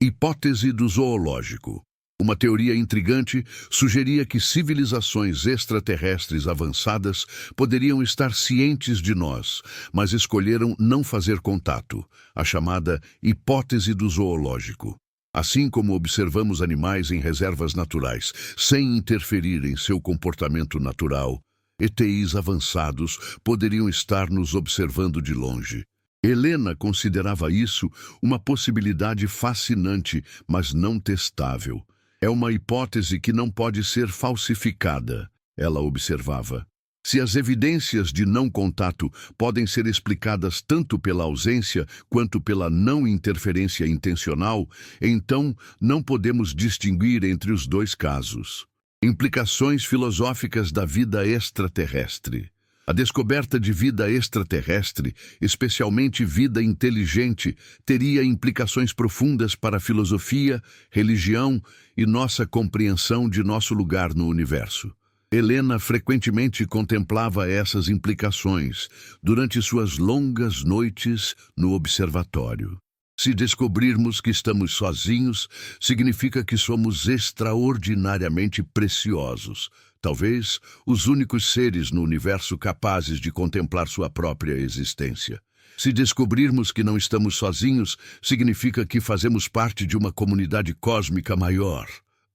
Hipótese do zoológico. Uma teoria intrigante sugeria que civilizações extraterrestres avançadas poderiam estar cientes de nós, mas escolheram não fazer contato, a chamada hipótese do zoológico. Assim como observamos animais em reservas naturais, sem interferir em seu comportamento natural, ETIs avançados poderiam estar nos observando de longe. Helena considerava isso uma possibilidade fascinante, mas não testável. É uma hipótese que não pode ser falsificada, ela observava. Se as evidências de não contato podem ser explicadas tanto pela ausência quanto pela não interferência intencional, então não podemos distinguir entre os dois casos. Implicações filosóficas da vida extraterrestre. A descoberta de vida extraterrestre, especialmente vida inteligente, teria implicações profundas para a filosofia, religião e nossa compreensão de nosso lugar no universo. Helena frequentemente contemplava essas implicações durante suas longas noites no observatório. Se descobrirmos que estamos sozinhos, significa que somos extraordinariamente preciosos. Talvez os únicos seres no universo capazes de contemplar sua própria existência. Se descobrirmos que não estamos sozinhos, significa que fazemos parte de uma comunidade cósmica maior.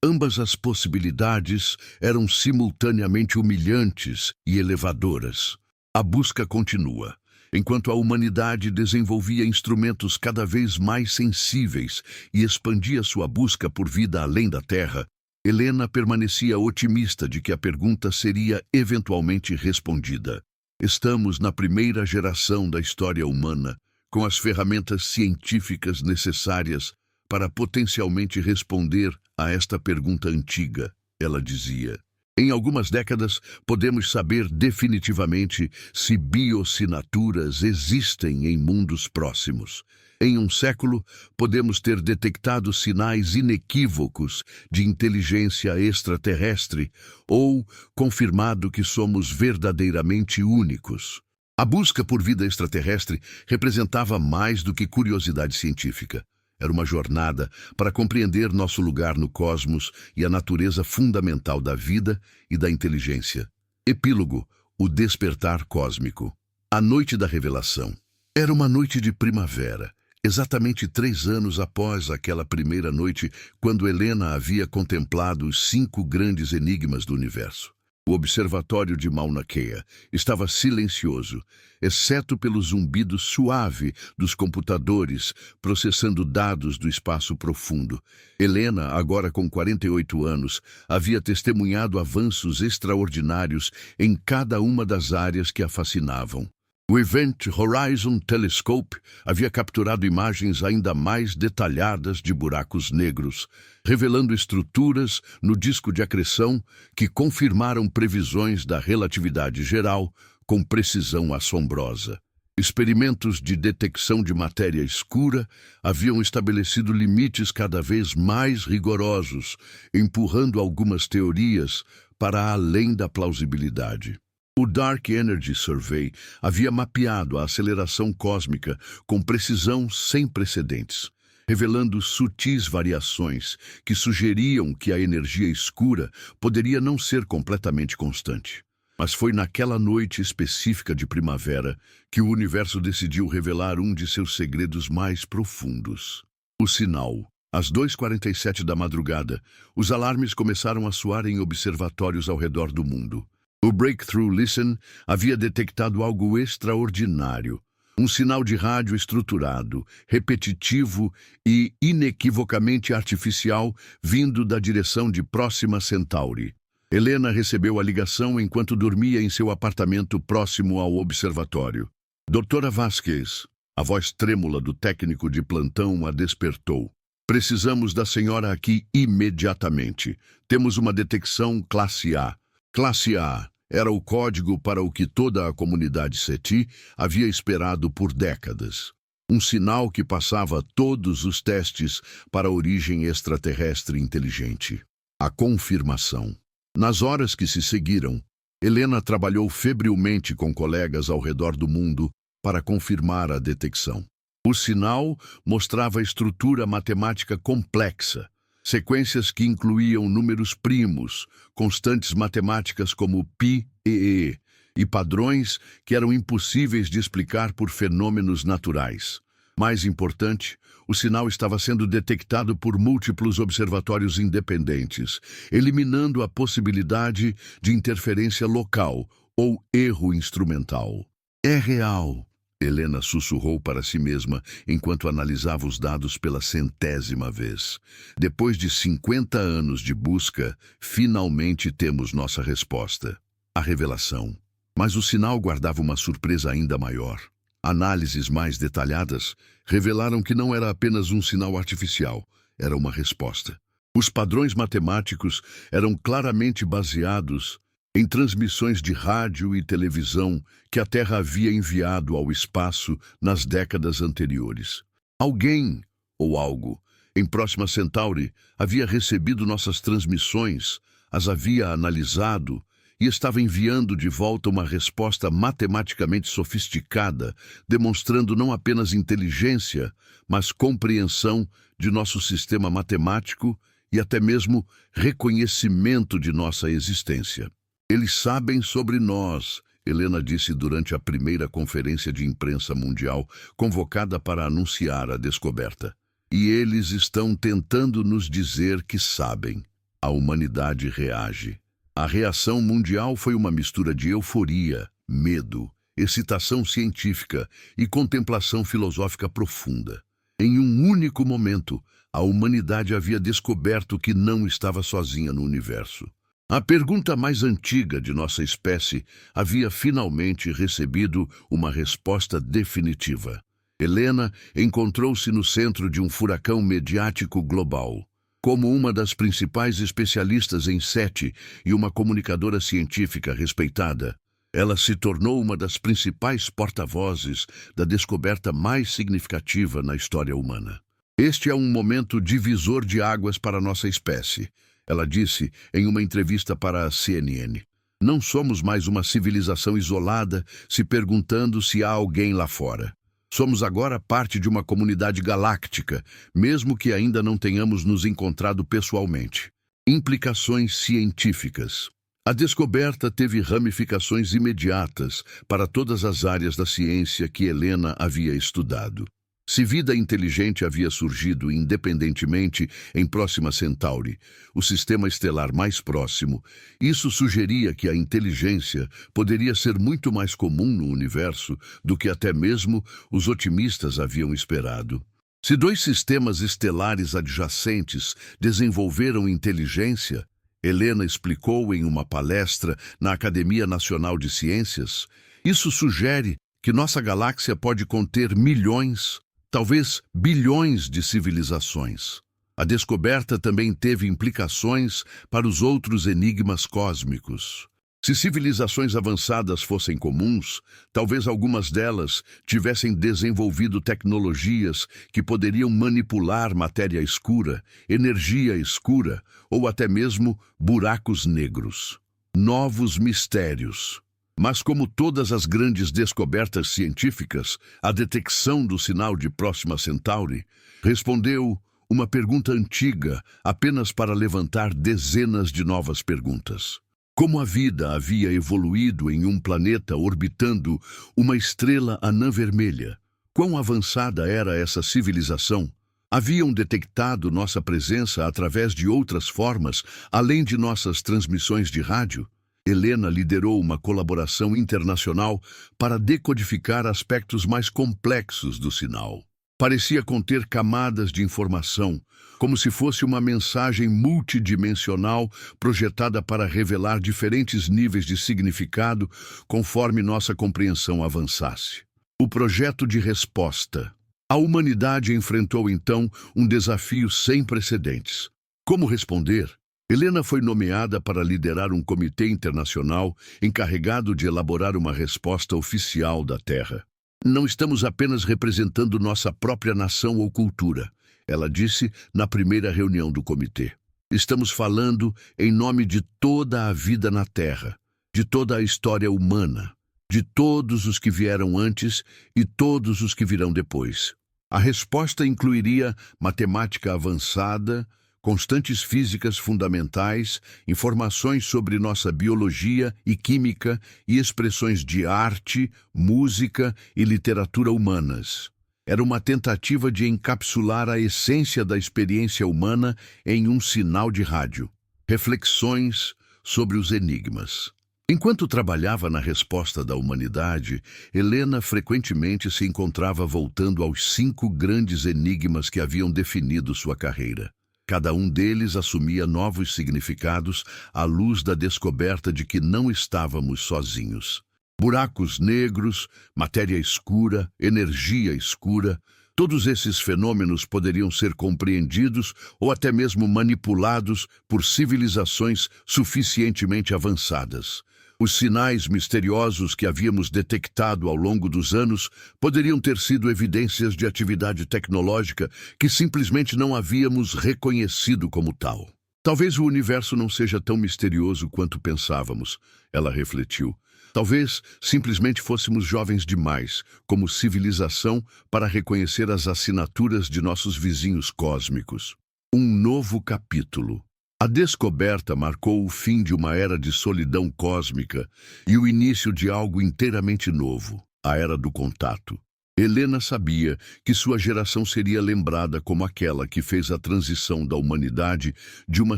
Ambas as possibilidades eram simultaneamente humilhantes e elevadoras. A busca continua. Enquanto a humanidade desenvolvia instrumentos cada vez mais sensíveis e expandia sua busca por vida além da Terra, Helena permanecia otimista de que a pergunta seria eventualmente respondida. Estamos na primeira geração da história humana, com as ferramentas científicas necessárias para potencialmente responder a esta pergunta antiga, ela dizia. Em algumas décadas, podemos saber definitivamente se bioassinaturas existem em mundos próximos. Em um século, podemos ter detectado sinais inequívocos de inteligência extraterrestre ou confirmado que somos verdadeiramente únicos. A busca por vida extraterrestre representava mais do que curiosidade científica. Era uma jornada para compreender nosso lugar no cosmos e a natureza fundamental da vida e da inteligência. Epílogo: o despertar cósmico. A noite da revelação. Era uma noite de primavera, exatamente 3 anos após aquela primeira noite, quando Helena havia contemplado os 5 grandes enigmas do universo. O observatório de Mauna Kea estava silencioso, exceto pelo zumbido suave dos computadores processando dados do espaço profundo. Helena, agora com 48 anos, havia testemunhado avanços extraordinários em cada uma das áreas que a fascinavam. O Event Horizon Telescope havia capturado imagens ainda mais detalhadas de buracos negros, revelando estruturas no disco de acreção que confirmaram previsões da relatividade geral com precisão assombrosa. Experimentos de detecção de matéria escura haviam estabelecido limites cada vez mais rigorosos, empurrando algumas teorias para além da plausibilidade. O Dark Energy Survey havia mapeado a aceleração cósmica com precisão sem precedentes, revelando sutis variações que sugeriam que a energia escura poderia não ser completamente constante. Mas foi naquela noite específica de primavera que o universo decidiu revelar um de seus segredos mais profundos. O sinal. Às 2h47 da madrugada, os alarmes começaram a soar em observatórios ao redor do mundo. O Breakthrough Listen havia detectado algo extraordinário. Um sinal de rádio estruturado, repetitivo e inequivocamente artificial vindo da direção de Próxima Centauri. Helena recebeu a ligação enquanto dormia em seu apartamento próximo ao observatório. Doutora Vasquez, a voz trêmula do técnico de plantão a despertou. Precisamos da senhora aqui imediatamente. Temos uma detecção classe A. Classe A era o código para o que toda a comunidade SETI havia esperado por décadas. Um sinal que passava todos os testes para a origem extraterrestre inteligente. A confirmação. Nas horas que se seguiram, Helena trabalhou febrilmente com colegas ao redor do mundo para confirmar a detecção. O sinal mostrava estrutura matemática complexa, sequências que incluíam números primos, constantes matemáticas como π e e, e padrões que eram impossíveis de explicar por fenômenos naturais. Mais importante, o sinal estava sendo detectado por múltiplos observatórios independentes, eliminando a possibilidade de interferência local ou erro instrumental. É real, Helena sussurrou para si mesma enquanto analisava os dados pela 100ª vez. Depois de 50 anos de busca, finalmente temos nossa resposta. A revelação. Mas o sinal guardava uma surpresa ainda maior. Análises mais detalhadas revelaram que não era apenas um sinal artificial, era uma resposta. Os padrões matemáticos eram claramente baseados em transmissões de rádio e televisão que a Terra havia enviado ao espaço nas décadas anteriores. Alguém, ou algo, em Próxima Centauri havia recebido nossas transmissões, as havia analisado e estava enviando de volta uma resposta matematicamente sofisticada, demonstrando não apenas inteligência, mas compreensão de nosso sistema matemático e até mesmo reconhecimento de nossa existência. Eles sabem sobre nós, Helena disse durante a primeira conferência de imprensa mundial, convocada para anunciar a descoberta. E eles estão tentando nos dizer que sabem. A humanidade reage. A reação mundial foi uma mistura de euforia, medo, excitação científica e contemplação filosófica profunda. Em um único momento, a humanidade havia descoberto que não estava sozinha no universo. A pergunta mais antiga de nossa espécie havia finalmente recebido uma resposta definitiva. Helena encontrou-se no centro de um furacão mediático global. Como uma das principais especialistas em SETI e uma comunicadora científica respeitada, ela se tornou uma das principais porta-vozes da descoberta mais significativa na história humana. Este é um momento divisor de águas para nossa espécie, ela disse em uma entrevista para a CNN. Não somos mais uma civilização isolada se perguntando se há alguém lá fora. Somos agora parte de uma comunidade galáctica, mesmo que ainda não tenhamos nos encontrado pessoalmente. Implicações científicas. A descoberta teve ramificações imediatas para todas as áreas da ciência que Helena havia estudado. Se vida inteligente havia surgido independentemente em Próxima Centauri, o sistema estelar mais próximo, isso sugeria que a inteligência poderia ser muito mais comum no universo do que até mesmo os otimistas haviam esperado. Se dois sistemas estelares adjacentes desenvolveram inteligência, Helena explicou em uma palestra na Academia Nacional de Ciências, isso sugere que nossa galáxia pode conter milhões, talvez bilhões de civilizações. A descoberta também teve implicações para os outros enigmas cósmicos. Se civilizações avançadas fossem comuns, talvez algumas delas tivessem desenvolvido tecnologias que poderiam manipular matéria escura, energia escura ou até mesmo buracos negros. Novos mistérios. Mas como todas as grandes descobertas científicas, a detecção do sinal de Próxima Centauri respondeu uma pergunta antiga apenas para levantar dezenas de novas perguntas. Como a vida havia evoluído em um planeta orbitando uma estrela anã vermelha? Quão avançada era essa civilização? Haviam detectado nossa presença através de outras formas, além de nossas transmissões de rádio? Helena liderou uma colaboração internacional para decodificar aspectos mais complexos do sinal. Parecia conter camadas de informação, como se fosse uma mensagem multidimensional projetada para revelar diferentes níveis de significado conforme nossa compreensão avançasse. O projeto de resposta. A humanidade enfrentou então um desafio sem precedentes. Como responder? Helena foi nomeada para liderar um comitê internacional encarregado de elaborar uma resposta oficial da Terra. Não estamos apenas representando nossa própria nação ou cultura, ela disse na primeira reunião do comitê. Estamos falando em nome de toda a vida na Terra, de toda a história humana, de todos os que vieram antes e todos os que virão depois. A resposta incluiria matemática avançada, constantes físicas fundamentais, informações sobre nossa biologia e química e expressões de arte, música e literatura humanas. Era uma tentativa de encapsular a essência da experiência humana em um sinal de rádio. Reflexões sobre os enigmas. Enquanto trabalhava na resposta da humanidade, Helena frequentemente se encontrava voltando aos 5 grandes enigmas que haviam definido sua carreira. Cada um deles assumia novos significados à luz da descoberta de que não estávamos sozinhos. Buracos negros, matéria escura, energia escura, todos esses fenômenos poderiam ser compreendidos ou até mesmo manipulados por civilizações suficientemente avançadas. Os sinais misteriosos que havíamos detectado ao longo dos anos poderiam ter sido evidências de atividade tecnológica que simplesmente não havíamos reconhecido como tal. Talvez o universo não seja tão misterioso quanto pensávamos, ela refletiu. Talvez simplesmente fôssemos jovens demais, como civilização, para reconhecer as assinaturas de nossos vizinhos cósmicos. Um novo capítulo. A descoberta marcou o fim de uma era de solidão cósmica e o início de algo inteiramente novo, a Era do Contato. Helena sabia que sua geração seria lembrada como aquela que fez a transição da humanidade de uma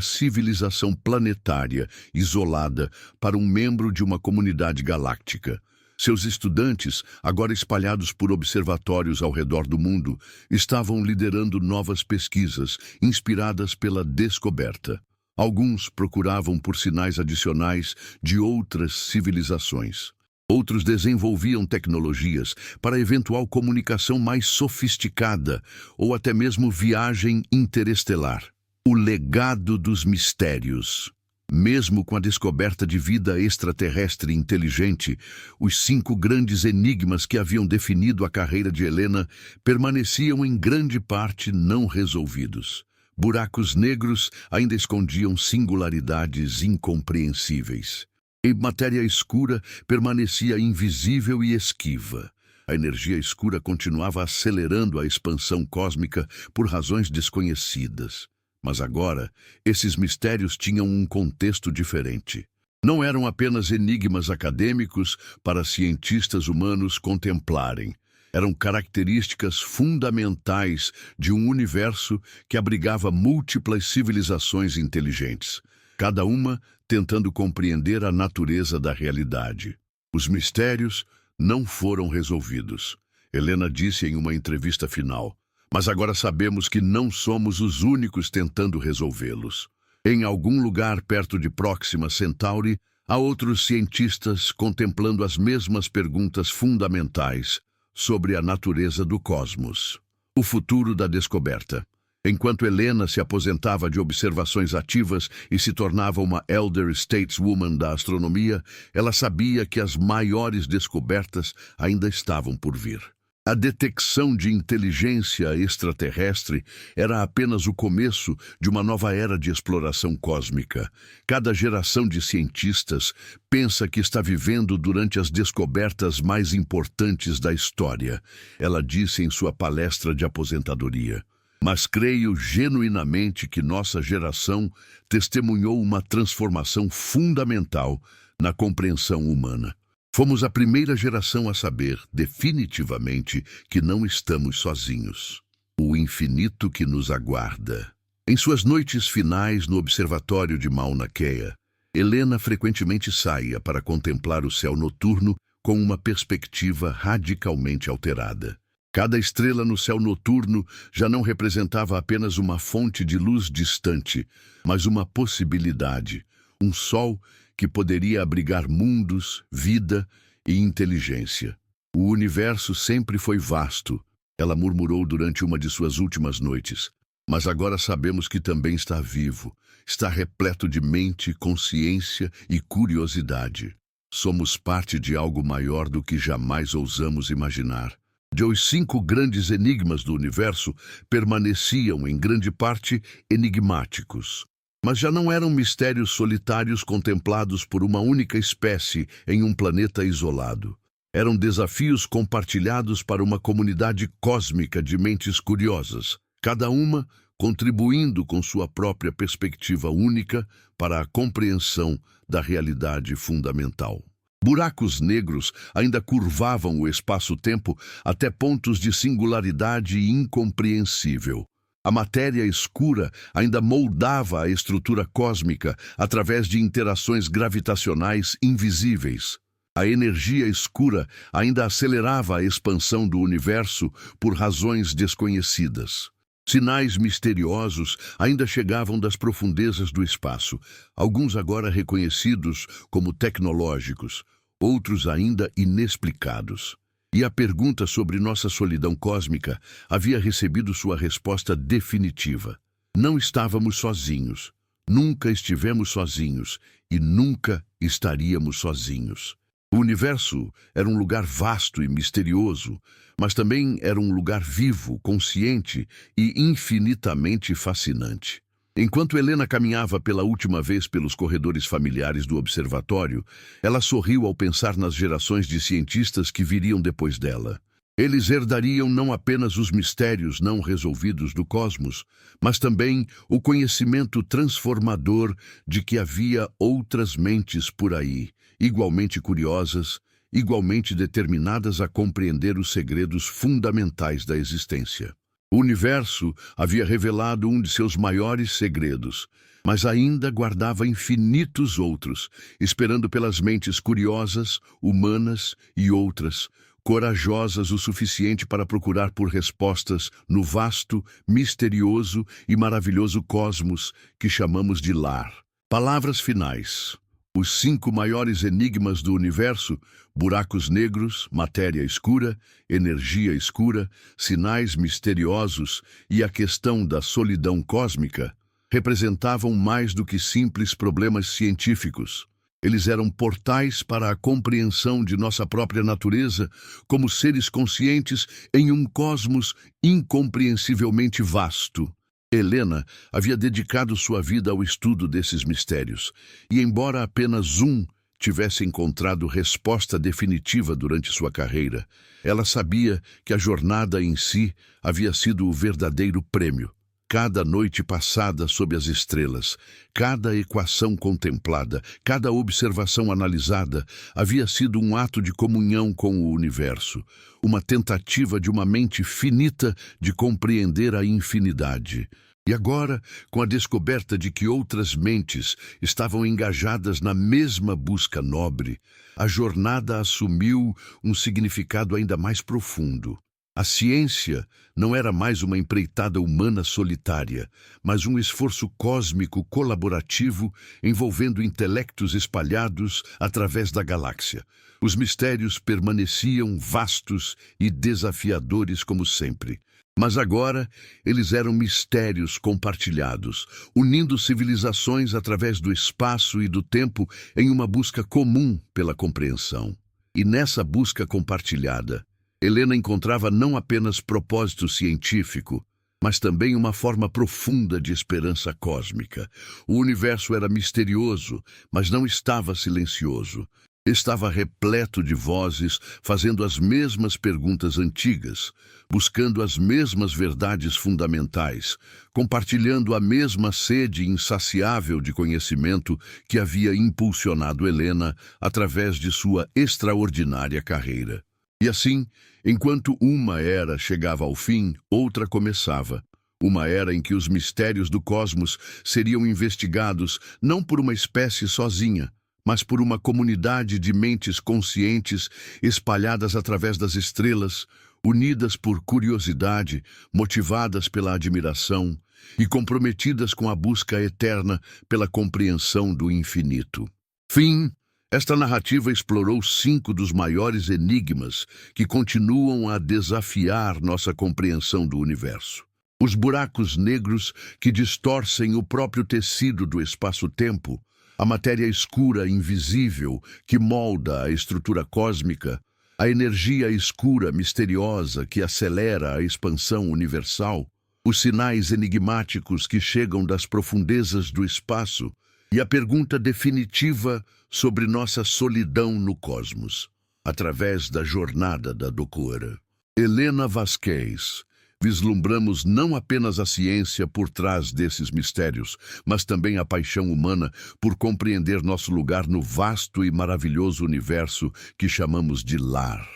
civilização planetária isolada para um membro de uma comunidade galáctica. Seus estudantes, agora espalhados por observatórios ao redor do mundo, estavam liderando novas pesquisas inspiradas pela descoberta. Alguns procuravam por sinais adicionais de outras civilizações. Outros desenvolviam tecnologias para eventual comunicação mais sofisticada ou até mesmo viagem interestelar. O legado dos mistérios. Mesmo com a descoberta de vida extraterrestre inteligente, os 5 grandes enigmas que haviam definido a carreira de Helena permaneciam em grande parte não resolvidos. Buracos negros ainda escondiam singularidades incompreensíveis. E matéria escura permanecia invisível e esquiva. A energia escura continuava acelerando a expansão cósmica por razões desconhecidas. Mas agora, esses mistérios tinham um contexto diferente. Não eram apenas enigmas acadêmicos para cientistas humanos contemplarem. Eram características fundamentais de um universo que abrigava múltiplas civilizações inteligentes, cada uma tentando compreender a natureza da realidade. Os mistérios não foram resolvidos, Helena disse em uma entrevista final, mas agora sabemos que não somos os únicos tentando resolvê-los. Em algum lugar perto de Próxima Centauri, há outros cientistas contemplando as mesmas perguntas fundamentais sobre a natureza do cosmos. O futuro da descoberta. Enquanto Helena se aposentava de observações ativas e se tornava uma elder stateswoman da astronomia, ela sabia que as maiores descobertas ainda estavam por vir. A detecção de inteligência extraterrestre era apenas o começo de uma nova era de exploração cósmica. Cada geração de cientistas pensa que está vivendo durante as descobertas mais importantes da história, ela disse em sua palestra de aposentadoria. Mas creio genuinamente que nossa geração testemunhou uma transformação fundamental na compreensão humana. Fomos a primeira geração a saber, definitivamente, que não estamos sozinhos. O infinito que nos aguarda. Em suas noites finais no observatório de Mauna Kea, Helena frequentemente saía para contemplar o céu noturno com uma perspectiva radicalmente alterada. Cada estrela no céu noturno já não representava apenas uma fonte de luz distante, mas uma possibilidade, um sol que poderia abrigar mundos, vida e inteligência. O universo sempre foi vasto, ela murmurou durante uma de suas últimas noites, mas agora sabemos que também está vivo, está repleto de mente, consciência e curiosidade. Somos parte de algo maior do que jamais ousamos imaginar. Os 5 grandes enigmas do universo permaneciam, em grande parte, enigmáticos. Mas já não eram mistérios solitários contemplados por uma única espécie em um planeta isolado. Eram desafios compartilhados para uma comunidade cósmica de mentes curiosas, cada uma contribuindo com sua própria perspectiva única para a compreensão da realidade fundamental. Buracos negros ainda curvavam o espaço-tempo até pontos de singularidade incompreensível. A matéria escura ainda moldava a estrutura cósmica através de interações gravitacionais invisíveis. A energia escura ainda acelerava a expansão do universo por razões desconhecidas. Sinais misteriosos ainda chegavam das profundezas do espaço, alguns agora reconhecidos como tecnológicos, outros ainda inexplicados. E a pergunta sobre nossa solidão cósmica havia recebido sua resposta definitiva. Não estávamos sozinhos, nunca estivemos sozinhos e nunca estaríamos sozinhos. O universo era um lugar vasto e misterioso, mas também era um lugar vivo, consciente e infinitamente fascinante. Enquanto Helena caminhava pela última vez pelos corredores familiares do observatório, ela sorriu ao pensar nas gerações de cientistas que viriam depois dela. Eles herdariam não apenas os mistérios não resolvidos do cosmos, mas também o conhecimento transformador de que havia outras mentes por aí, igualmente curiosas, igualmente determinadas a compreender os segredos fundamentais da existência. O universo havia revelado um de seus maiores segredos, mas ainda guardava infinitos outros, esperando pelas mentes curiosas, humanas e outras, corajosas o suficiente para procurar por respostas no vasto, misterioso e maravilhoso cosmos que chamamos de lar. Palavras finais. Os 5 maiores enigmas do universo, buracos negros, matéria escura, energia escura, sinais misteriosos e a questão da solidão cósmica, representavam mais do que simples problemas científicos. Eles eram portais para a compreensão de nossa própria natureza como seres conscientes em um cosmos incompreensivelmente vasto. Helena havia dedicado sua vida ao estudo desses mistérios, e embora apenas um tivesse encontrado resposta definitiva durante sua carreira, ela sabia que a jornada em si havia sido o verdadeiro prêmio. Cada noite passada sob as estrelas, cada equação contemplada, cada observação analisada havia sido um ato de comunhão com o universo, uma tentativa de uma mente finita de compreender a infinidade. E agora, com a descoberta de que outras mentes estavam engajadas na mesma busca nobre, a jornada assumiu um significado ainda mais profundo. A ciência não era mais uma empreitada humana solitária, mas um esforço cósmico colaborativo envolvendo intelectos espalhados através da galáxia. Os mistérios permaneciam vastos e desafiadores como sempre. Mas agora eles eram mistérios compartilhados, unindo civilizações através do espaço e do tempo em uma busca comum pela compreensão. E nessa busca compartilhada, Helena encontrava não apenas propósito científico, mas também uma forma profunda de esperança cósmica. O universo era misterioso, mas não estava silencioso. Estava repleto de vozes, fazendo as mesmas perguntas antigas, buscando as mesmas verdades fundamentais, compartilhando a mesma sede insaciável de conhecimento que havia impulsionado Helena através de sua extraordinária carreira. E assim, enquanto uma era chegava ao fim, outra começava. Uma era em que os mistérios do cosmos seriam investigados não por uma espécie sozinha, mas por uma comunidade de mentes conscientes espalhadas através das estrelas, unidas por curiosidade, motivadas pela admiração e comprometidas com a busca eterna pela compreensão do infinito. Fim. Esta narrativa explorou 5 dos maiores enigmas que continuam a desafiar nossa compreensão do universo. Os buracos negros que distorcem o próprio tecido do espaço-tempo, a matéria escura invisível que molda a estrutura cósmica, a energia escura misteriosa que acelera a expansão universal, os sinais enigmáticos que chegam das profundezas do espaço e a pergunta definitiva sobre nossa solidão no cosmos, através da jornada da doutora Helena Vasquez. Vislumbramos não apenas a ciência por trás desses mistérios, mas também a paixão humana por compreender nosso lugar no vasto e maravilhoso universo que chamamos de lar.